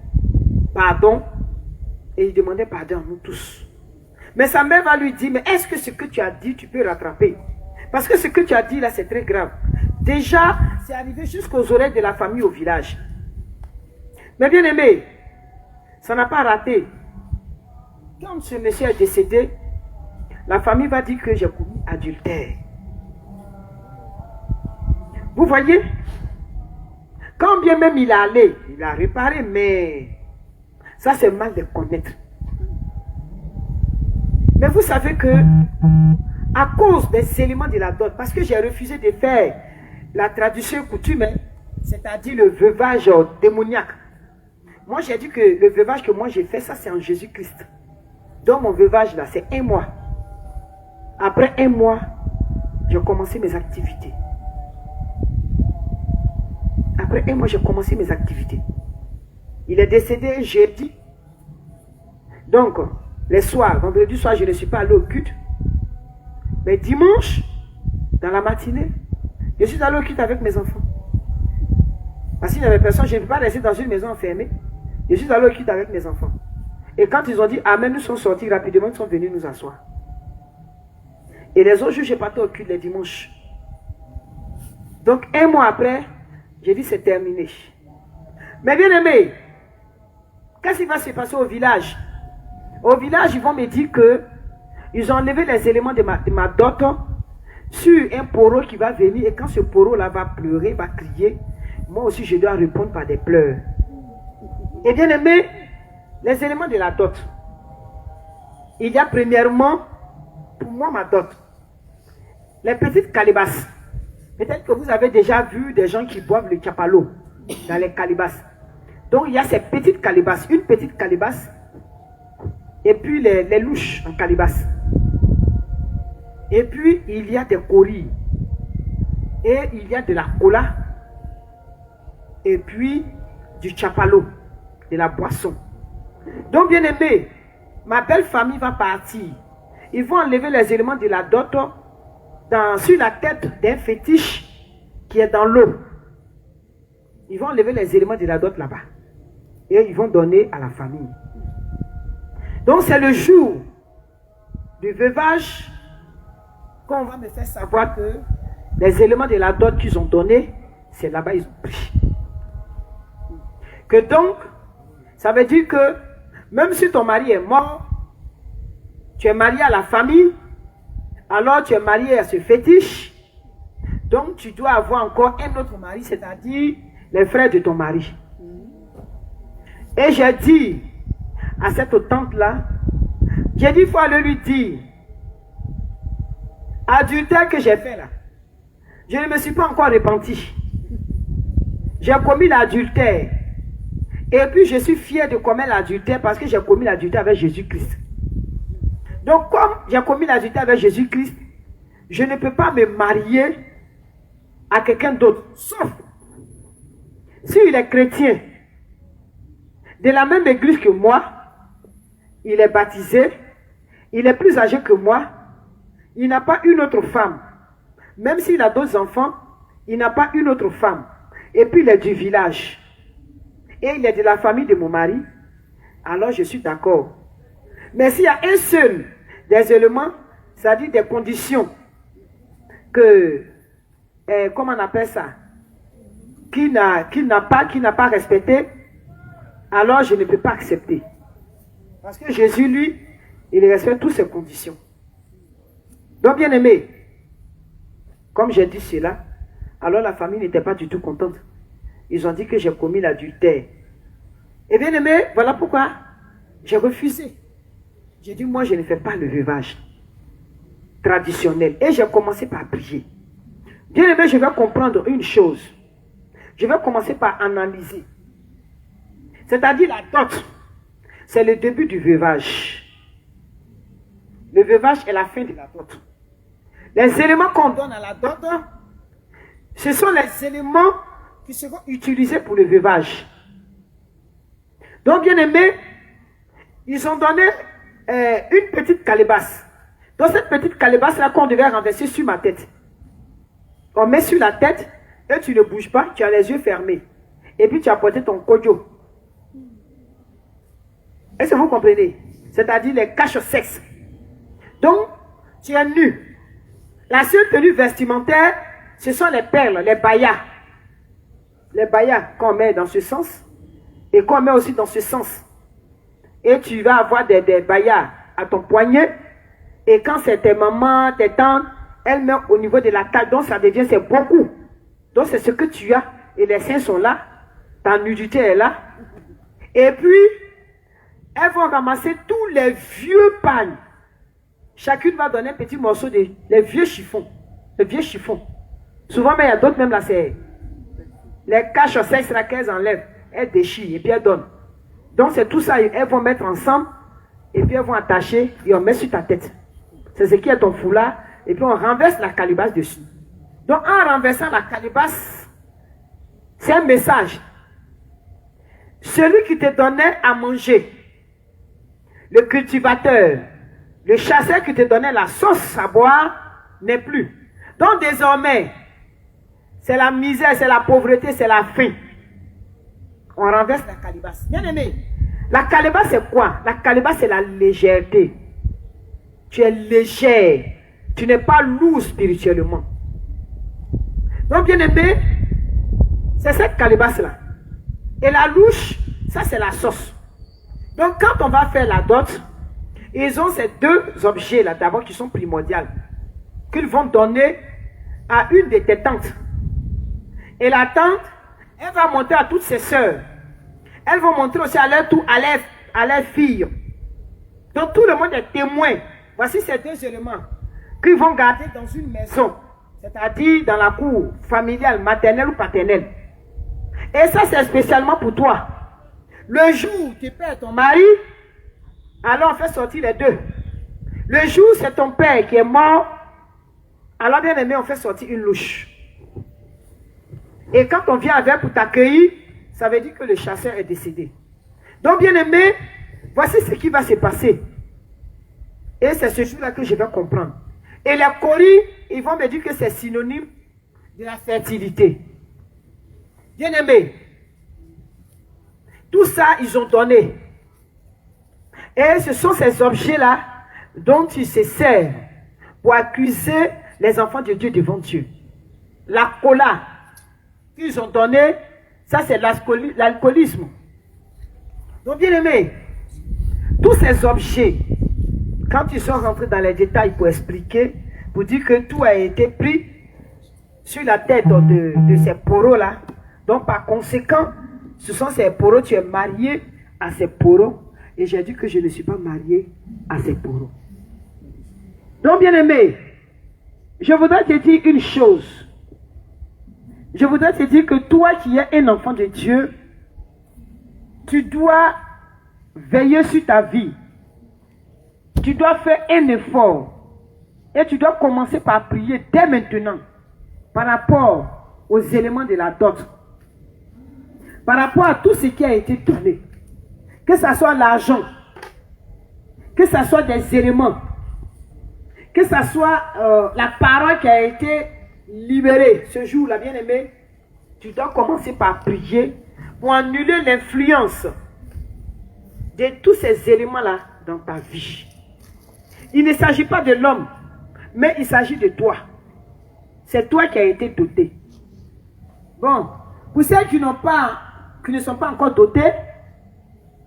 pardon, et il demandait pardon à nous tous. Mais sa mère va lui dire, mais est-ce que ce que tu as dit, tu peux rattraper? Parce que ce que tu as dit là, c'est très grave. Déjà, c'est arrivé jusqu'aux oreilles de la famille au village. Mais bien aimé, ça n'a pas raté. Quand ce monsieur est décédé, la famille va dire que j'ai commis adultère. Vous voyez? Quand bien même il est allé, il a réparé, mais ça c'est mal de connaître. Mais vous savez que, à cause des éléments de la dot, parce que j'ai refusé de faire la tradition coutume, c'est-à-dire le veuvage démoniaque. Moi j'ai dit que le veuvage que moi j'ai fait, ça c'est en Jésus-Christ. Donc mon veuvage là, c'est 1 mois. Après 1 mois, j'ai commencé mes activités. Après 1 mois, j'ai commencé mes activités. Il est décédé jeudi. Donc, les soirs, vendredi soir, je ne suis pas allé au culte. Mais dimanche, dans la matinée, je suis allé au culte avec mes enfants. Parce qu'il n'y avait personne, je ne peux pas rester dans une maison enfermée. Je suis allé au culte avec mes enfants. Et quand ils ont dit Amen, nous sommes sortis rapidement, ils sont venus nous asseoir. Et les autres jours, j'ai parti au culte les dimanches. Donc, 1 mois après, j'ai dit c'est terminé. Mais bien aimé, qu'est-ce qui va se passer au village? Au village, ils vont me dire que ils ont enlevé les éléments de ma dot sur un poro qui va venir. Et quand ce poro-là va pleurer, va crier, moi aussi je dois répondre par des pleurs. Et bien aimé, les éléments de la dot. Il y a premièrement, pour moi, ma dot. Les petites calebasses. Peut-être que vous avez déjà vu des gens qui boivent le chapalo dans les calebasses. Donc il y a ces petites calebasses, une petite calebasse, et puis les louches en calebasse. Et puis il y a des coris, et il y a de la cola, et puis du chapalo, de la boisson. Donc bien aimé, ma belle famille va partir. Ils vont enlever les éléments de la dot sur la tête d'un fétiche qui est dans l'eau. Ils vont enlever les éléments de la dot là-bas. Et ils vont donner à la famille. Donc c'est le jour du veuvage qu'on va me faire savoir que les éléments de la dot qu'ils ont donnés, c'est là-bas ils ont pris. Que donc, ça veut dire que même si ton mari est mort, tu es marié à la famille, alors tu es marié à ce fétiche, donc tu dois avoir encore un autre mari, c'est-à-dire les frères de ton mari. Et j'ai dit à cette tante-là, j'ai dit, il faut aller lui dire, adultère que j'ai fait là, je ne me suis pas encore repenti. j'ai commis l'adultère. Et puis je suis fier de commettre l'adultère parce que j'ai commis l'adultère avec Jésus-Christ. Donc comme j'ai commis l'adultère avec Jésus-Christ, je ne peux pas me marier à quelqu'un d'autre. Sauf s'il est chrétien, de la même église que moi, il est baptisé, il est plus âgé que moi, il n'a pas une autre femme. Même s'il a d'autres enfants, il n'a pas une autre femme. Et puis il est du village. Et il est de la famille de mon mari. Alors je suis d'accord. Mais s'il y a un seul des éléments, c'est-à-dire des conditions que, comment on appelle ça, qui n'a pas respecté, alors je ne peux pas accepter. Parce que Jésus, lui, il respecte toutes ces conditions. Donc, bien aimé, comme j'ai dit cela, alors la famille n'était pas du tout contente. Ils ont dit que j'ai commis l'adultère. Et bien aimé, voilà pourquoi j'ai refusé. J'ai dit, moi, je ne fais pas le veuvage traditionnel. Et j'ai commencé par prier. Bien aimé, je vais comprendre une chose. Je vais commencer par analyser. C'est-à-dire la dot, c'est le début du veuvage. Le veuvage est la fin de la dot. Les éléments qu'on donne à la dot, ce sont les éléments qui seront utilisés pour le veuvage. Donc, bien aimé, ils ont donné une petite calebasse. Dans cette petite calebasse-là qu'on devait renverser sur ma tête. On met sur la tête et tu ne bouges pas, tu as les yeux fermés. Et puis tu as porté ton kojo. Est-ce que vous comprenez? C'est-à-dire les caches-sexes. Donc, tu es nu. La seule tenue vestimentaire, ce sont les perles, les bayas. Les bayas qu'on met dans ce sens et qu'on met aussi dans ce sens. Et tu vas avoir des bayas à ton poignet. Et quand c'est tes mamans, tes tantes, elles mettent au niveau de la taille. Donc ça devient, c'est beaucoup. Donc c'est ce que tu as. Et les seins sont là. Ta nudité est là. Et puis, elles vont ramasser tous les vieux pagnes. Chacune va donner un petit morceau de les vieux chiffons. Les vieux chiffons. Souvent, mais il y a d'autres même là, c'est les caches sexes là qu'elles enlèvent. Elles déchirent et puis elles donnent. Donc c'est tout ça, elles vont mettre ensemble et puis elles vont attacher et on met sur ta tête. C'est ce qui est ton foulard et puis on renverse la calebasse dessus. Donc en renversant la calebasse, c'est un message. Celui qui te donnait à manger, le cultivateur, le chasseur qui te donnait la sauce à boire, n'est plus. Donc désormais, c'est la misère, c'est la pauvreté, c'est la faim. On renverse la calebasse. Bien aimé, la calebasse c'est quoi? La calebasse c'est la légèreté. Tu es légère. Tu n'es pas lourd spirituellement. Donc bien aimé, c'est cette calebasse là. Et la louche, ça c'est la sauce. Donc quand on va faire la dot, ils ont ces deux objets là d'abord qui sont primordiaux. Qu'ils vont donner à une de tes tantes. Et la tante, elle va montrer à toutes ses sœurs. Elles vont montrer aussi à leur tour à leurs filles. Donc tout le monde est témoin. Voici ces deux éléments qu'ils vont garder dans une maison. C'est-à-dire dans la cour familiale, maternelle ou paternelle. Et ça c'est spécialement pour toi. Le jour où tu perds ton mari, alors on fait sortir les deux. Le jour où c'est ton père qui est mort, alors bien aimé, on fait sortir une louche. Et quand on vient avec pour t'accueillir, ça veut dire que le chasseur est décédé. Donc bien aimé, voici ce qui va se passer. Et c'est ce jour-là que je vais comprendre. Et les coris, ils vont me dire que c'est synonyme de la fertilité. Bien aimé, tout ça, ils ont donné. Et ce sont ces objets-là dont ils se servent pour accuser les enfants de Dieu devant Dieu. La cola qu'ils ont donné, ça c'est l'alcoolisme. Donc bien aimé, tous ces objets, quand ils sont rentrés dans les détails pour expliquer, pour dire que tout a été pris sur la tête de ces poros-là, donc par conséquent, ce sont ces poros, tu es marié à ces poros, et j'ai dit que je ne suis pas marié à ces poros. Donc bien aimé, je voudrais te dire une chose. je voudrais te dire que toi qui es un enfant de Dieu, tu dois veiller sur ta vie. Tu dois faire un effort. Et tu dois commencer par prier dès maintenant par rapport aux éléments de la dot. Par rapport à tout ce qui a été donné. Que ce soit l'argent, que ce soit des éléments, que ce soit la parole qui a été libérée ce jour-là, bien-aimé, tu dois commencer par prier pour annuler l'influence de tous ces éléments-là dans ta vie. Il ne s'agit pas de l'homme, mais il s'agit de toi. C'est toi qui as été doté. Bon, pour ceux qui ne sont pas encore dotés,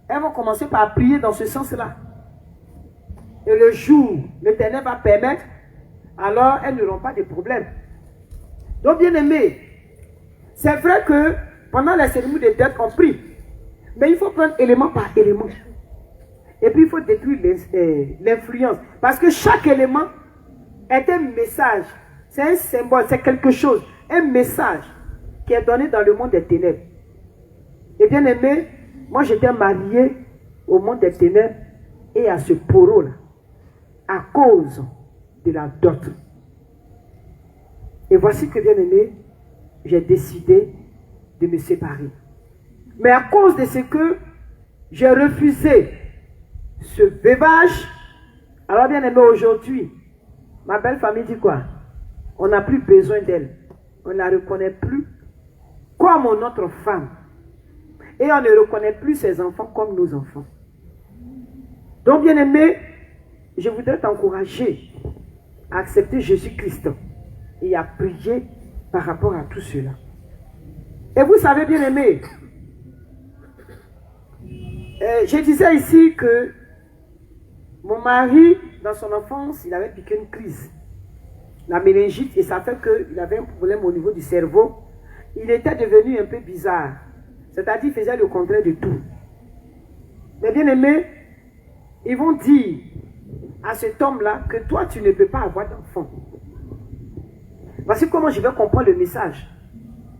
elles vont commencer par prier dans ce sens-là. Et le jour, l'Éternel va permettre, alors elles n'auront pas de problème. Donc, bien aimé, c'est vrai que pendant la cérémonie de dette, on prie. Mais il faut prendre élément par élément. Et puis, il faut détruire l'influence. Parce que chaque élément est un message. C'est un symbole, c'est quelque chose. Un message qui est donné dans le monde des ténèbres. Et bien aimé, moi j'étais marié au monde des ténèbres et à ce poro-là. À cause de la dot. Et voici que, bien aimé, j'ai décidé de me séparer. Mais à cause de ce que j'ai refusé ce veuvage, alors bien aimé, aujourd'hui, ma belle famille dit quoi? On n'a plus besoin d'elle. On ne la reconnaît plus comme notre femme. Et on ne reconnaît plus ses enfants comme nos enfants. Donc, bien aimé, je voudrais t'encourager à accepter Jésus-Christ et à prier par rapport à tout cela. Et vous savez, bien aimé, je disais ici que mon mari, dans son enfance, il avait piqué une crise. La méningite, et ça fait qu'il avait un problème au niveau du cerveau. Il était devenu un peu bizarre. C'est-à-dire qu'il faisait le contraire de tout. Mais bien aimé, ils vont dire à cet homme-là que toi, tu ne peux pas avoir d'enfant. Voici comment je vais comprendre le message.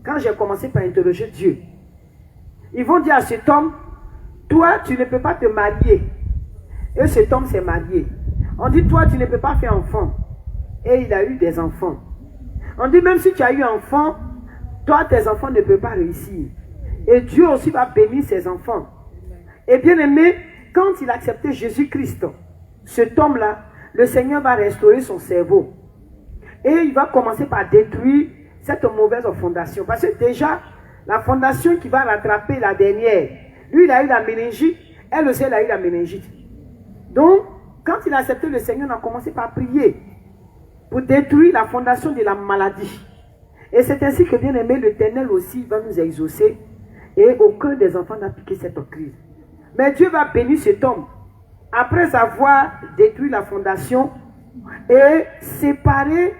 Quand j'ai commencé par interroger Dieu, ils vont dire à cet homme, toi, tu ne peux pas te marier. Et cet homme s'est marié. On dit, toi, tu ne peux pas faire enfant. Et il a eu des enfants. On dit, même si tu as eu un enfant, toi, tes enfants ne peuvent pas réussir. Et Dieu aussi va bénir ses enfants. Et bien aimé, quand il a accepté Jésus-Christ, cet homme-là, le Seigneur va restaurer son cerveau. Et il va commencer par détruire cette mauvaise fondation. Parce que déjà, la fondation qui va rattraper la dernière, lui, il a eu la méningite, elle aussi, elle a eu la méningite. Donc, quand il a accepté le Seigneur, on a commencé par prier pour détruire la fondation de la maladie. Et c'est ainsi que, bien aimé, l'Éternel aussi va nous exaucer. Et aucun des enfants n'a piqué cette crise. Mais Dieu va bénir cet homme. Après avoir détruit la fondation et séparé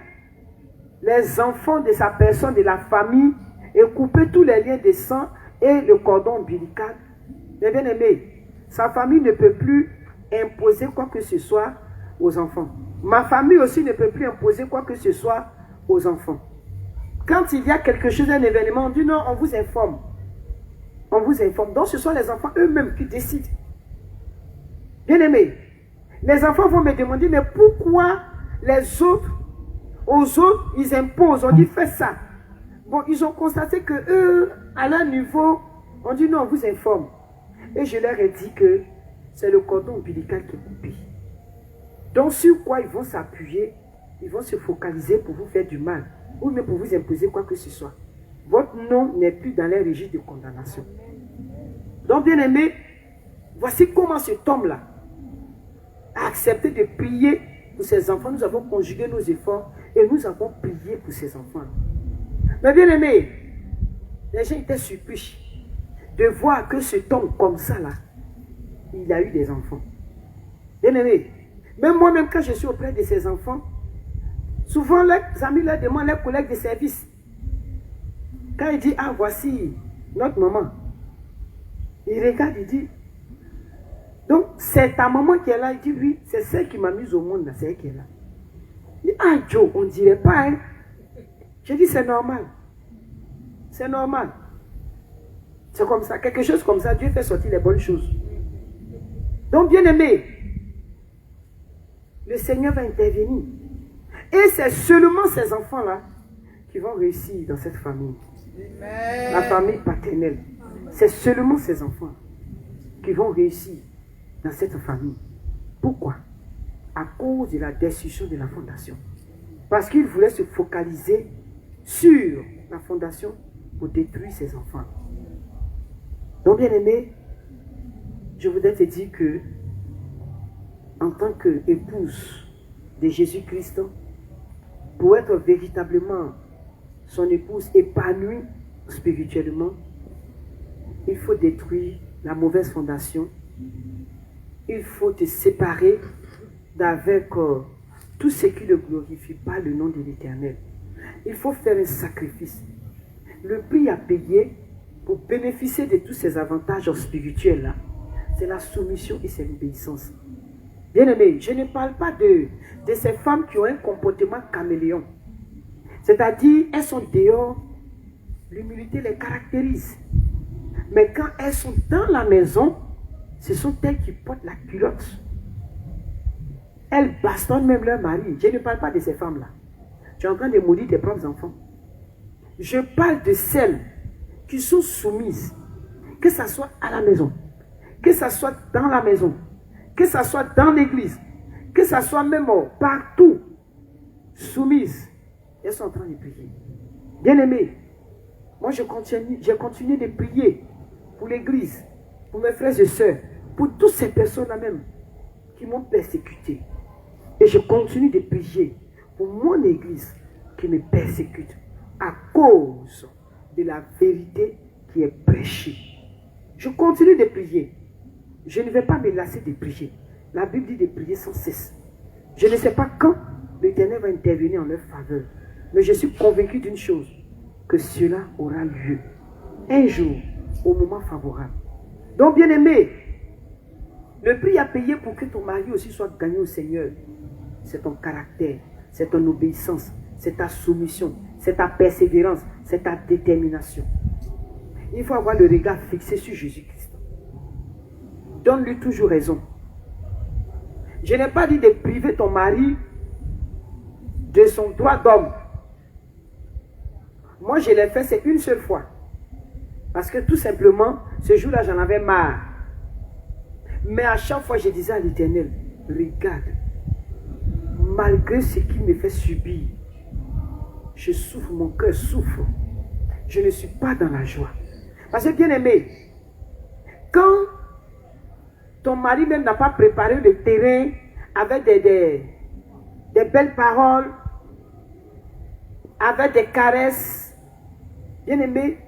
les enfants de sa personne, de la famille, et couper tous les liens de sang et le cordon ombilical. Mais bien aimé, sa famille ne peut plus imposer quoi que ce soit aux enfants. Ma famille aussi ne peut plus imposer quoi que ce soit aux enfants. Quand il y a quelque chose, un événement, on dit non, on vous informe. On vous informe. Donc ce sont les enfants eux-mêmes qui décident. Bien aimé, les enfants vont me demander, mais pourquoi les autres, aux autres, ils imposent, on dit fais ça. Bon, ils ont constaté que eux, à leur niveau, on dit non, on vous informe. Et je leur ai dit que c'est le cordon ombilical qui est coupé. Donc sur quoi ils vont s'appuyer, ils vont se focaliser pour vous faire du mal, ou même pour vous imposer quoi que ce soit. Votre nom n'est plus dans les régimes de condamnation. Donc bien aimé, voici comment cet homme-là a accepté de prier pour ses enfants. Nous avons conjugué nos efforts et nous avons prié pour ses enfants. Mais bien aimé, les gens étaient surpris de voir que cet homme comme ça là, il a eu des enfants. Bien aimé, même moi-même quand je suis auprès de ses enfants, souvent les amis leur demandent, les collègues de service, quand il dit, ah voici notre maman, il regarde, il dit, donc c'est ta maman qui est là. Il dit, oui, c'est celle qui m'a mise au monde, c'est elle qui est là. Il dit, ah Joe, on ne dirait pas, hein. J'ai dit, c'est normal. C'est normal. C'est comme ça. Quelque chose comme ça, Dieu fait sortir les bonnes choses. Donc, bien aimé, le Seigneur va intervenir. Et c'est seulement ces enfants-là qui vont réussir dans cette famille. Amen. La famille paternelle. C'est seulement ces enfants qui vont réussir dans cette famille. Pourquoi? À cause de la destruction de la fondation. Parce qu'il voulait se focaliser sur la fondation pour détruire ses enfants. Donc, bien aimé, je voudrais te dire que, en tant qu'épouse de Jésus-Christ, pour être véritablement son épouse épanouie spirituellement, il faut détruire la mauvaise fondation. Il faut te séparer d'avec tout ce qui ne glorifie pas le nom de l'Éternel. Il faut faire un sacrifice. Le prix à payer pour bénéficier de tous ces avantages spirituels-là, c'est la soumission et c'est l'obéissance. Bien aimé, je ne parle pas de ces femmes qui ont un comportement caméléon. C'est-à-dire, elles sont dehors, l'humilité les caractérise. Mais quand elles sont dans la maison, ce sont elles qui portent la culotte. Elles bastonnent même leur mari. Je ne parle pas de ces femmes-là. Tu es en train de maudire tes propres enfants. Je parle de celles qui sont soumises, que ce soit à la maison, que ce soit dans la maison, que ce soit dans l'église, que ce soit même partout, soumises. Elles sont en train de prier. Bien aimé, moi j'ai continué de prier pour l'église, pour mes frères et sœurs, pour toutes ces personnes-là même qui m'ont persécuté. Et je continue de prier pour mon église qui me persécute à cause de la vérité qui est prêchée. Je continue de prier. Je ne vais pas me lasser de prier. La Bible dit de prier sans cesse. Je ne sais pas quand l'Éternel va intervenir en leur faveur. Mais je suis convaincu d'une chose, que cela aura lieu. Un jour, au moment favorable. Donc, bien aimé, le prix à payer pour que ton mari aussi soit gagné au Seigneur, c'est ton caractère, c'est ton obéissance, c'est ta soumission, c'est ta persévérance, c'est ta détermination. Il faut avoir le regard fixé sur Jésus-Christ. Donne-lui toujours raison. Je n'ai pas dit de priver ton mari de son droit d'homme. Moi, je l'ai fait, c'est une seule fois. Parce que tout simplement, ce jour-là, j'en avais marre. Mais à chaque fois, je disais à l'Éternel, regarde, malgré ce qu'il me fait subir, je souffre, mon cœur souffre. Je ne suis pas dans la joie. Parce que, bien aimé, quand ton mari même n'a pas préparé le terrain avec des belles paroles, avec des caresses, bien aimé,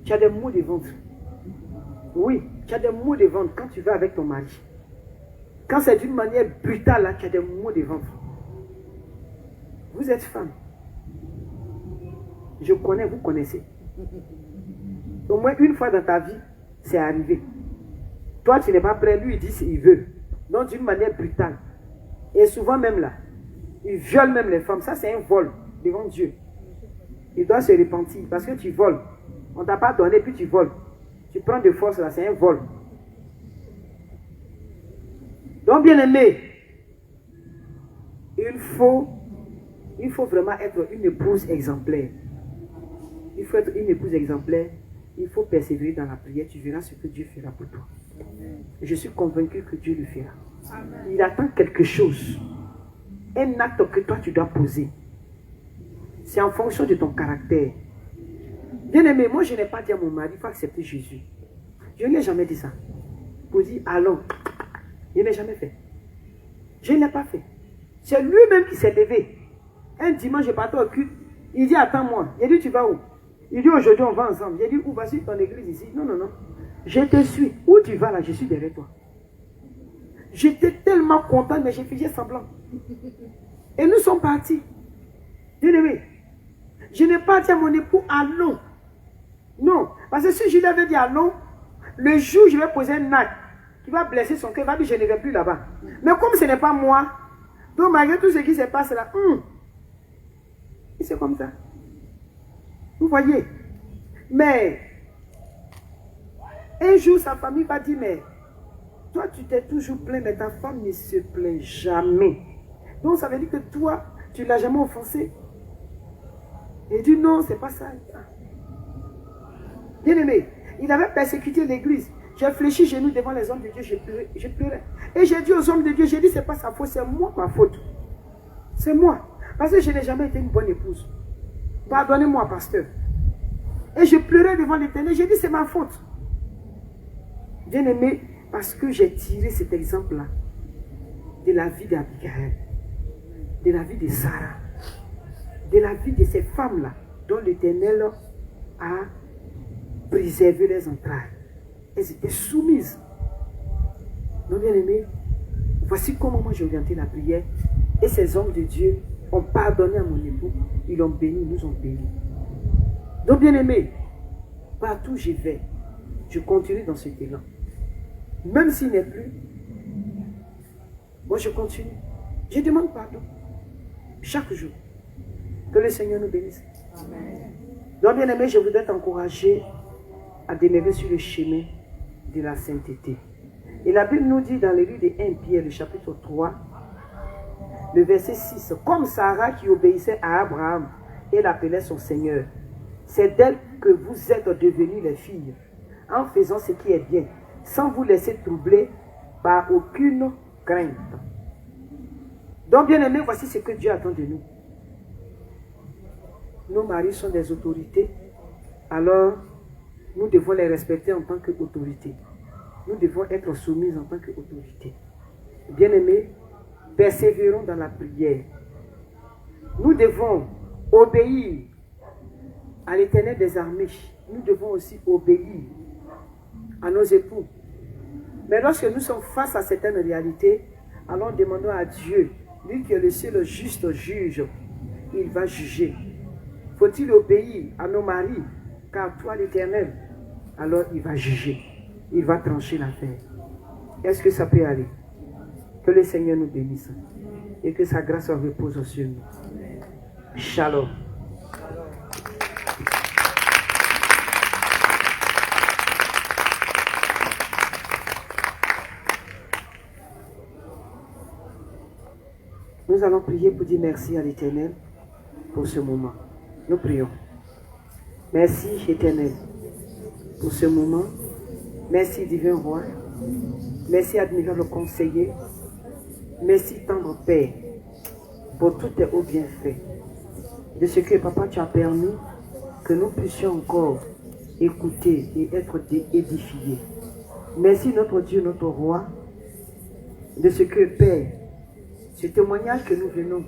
tu as des maux de ventre. Oui, tu as des maux de ventre quand tu vas avec ton mari. Quand c'est d'une manière brutale, là, tu as des maux de ventre. Vous êtes femme. Je connais, vous connaissez. Au moins une fois dans ta vie, c'est arrivé. Toi, tu n'es pas prêt, lui, il dit s'il veut. Donc, d'une manière brutale. Et souvent même là, il viole même les femmes. Ça, c'est un vol devant Dieu. Il doit se repentir parce que tu voles. On ne t'a pas donné, puis tu voles. Tu prends de force là, c'est un vol. Donc, bien aimé, il faut vraiment être une épouse exemplaire. Il faut être une épouse exemplaire. Il faut persévérer dans la prière. Tu verras ce que Dieu fera pour toi. Et je suis convaincu que Dieu le fera. Amen. Il attend quelque chose. Un acte que toi tu dois poser. C'est en fonction de ton caractère. Bien aimé, moi je n'ai pas dit à mon mari, il faut accepter Jésus. Je ne lui ai jamais dit ça. Pour dire allons. Je ne l'ai jamais fait. Je ne l'ai pas fait. C'est lui-même qui s'est levé. Un dimanche, je partais au culte. Il dit attends-moi. Il dit tu vas où? Il dit aujourd'hui on va ensemble. J'ai dit où vas-tu ton église ici? Non, non, non. Je te suis. Où tu vas là? Je suis derrière toi. J'étais tellement content, mais j'ai fait semblant. Et nous sommes partis. Bien-aimé, je n'ai pas dit à mon époux allons. Non. Parce que si je lui avais dit allons, le jour où je vais poser un acte qui va blesser son cœur, il va dire je ne vais plus là-bas. Mais comme ce n'est pas moi, donc malgré tout ce qui se passe là, c'est comme ça. Vous voyez? Mais un jour, sa famille va dire, mais toi, tu t'es toujours plaint, mais ta femme ne se plaint jamais. Donc, ça veut dire que toi, tu ne l'as jamais offensé. Et il dit, non, c'est pas ça. Bien aimé, il avait persécuté l'église. J'ai fléchi genoux devant les hommes de Dieu, je pleurais. Et j'ai dit aux hommes de Dieu, j'ai dit, c'est pas sa faute, c'est moi ma faute. C'est moi. Parce que je n'ai jamais été une bonne épouse. Pardonnez-moi, pasteur. Et je pleurais devant l'Éternel, j'ai dit, c'est ma faute. Bien aimé, parce que j'ai tiré cet exemple-là de la vie d'Abigail, de la vie de Sarah, de la vie de ces femmes-là, dont l'Éternel a préservé les entrailles. Elles étaient soumises. Donc, bien aimé, voici comment moi j'ai orienté la prière. Et ces hommes de Dieu ont pardonné à mon époux. Ils l'ont béni, nous ont bénis. Donc, bien aimé, partout où je vais, je continue dans cet élan. Même s'il n'est plus, moi je continue. Je demande pardon. Chaque jour. Que le Seigneur nous bénisse. Amen. Donc, bien aimé, je voudrais t'encourager à demeurer sur le chemin de la sainteté. Et la Bible nous dit dans le livre de 1 Pierre, le chapitre 3, le verset 6, comme Sarah qui obéissait à Abraham et l'appelait son Seigneur, c'est d'elle que vous êtes devenus les filles, en faisant ce qui est bien, sans vous laisser troubler par aucune crainte. Donc, bien aimé, voici ce que Dieu attend de nous. Nos maris sont des autorités, alors nous devons les respecter en tant qu'autorité. Nous devons être soumis en tant qu'autorité. Bien aimés, persévérons dans la prière. Nous devons obéir à l'Éternel des armées. Nous devons aussi obéir à nos époux. Mais lorsque nous sommes face à certaines réalités, alors demandons à Dieu, lui qui est le seul juste juge, il va juger. Faut-il obéir à nos maris? Car toi, l'Éternel, alors il va juger. Il va trancher l'affaire. Est-ce que ça peut aller? Que le Seigneur nous bénisse. Et que sa grâce repose sur nous. Shalom. Nous allons prier pour dire merci à l'Éternel pour ce moment. Nous prions. Merci Éternel pour ce moment. Merci divin roi. Merci admirable conseiller. Merci tendre Père pour tous tes hauts bienfaits. De ce que papa tu as permis que nous puissions encore écouter et être édifiés. Merci notre Dieu, notre roi, de ce que Père, ce témoignage que nous venons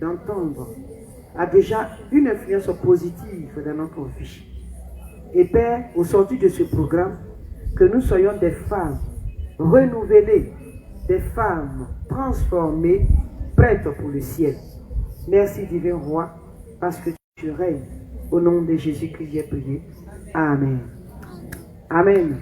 d'entendre a déjà une influence positive dans notre vie. Et Père, au sortir de ce programme, que nous soyons des femmes renouvelées, des femmes transformées, prêtes pour le ciel. Merci divin roi, parce que tu règnes. Au nom de Jésus-Christ, j'ai prié. Amen. Amen.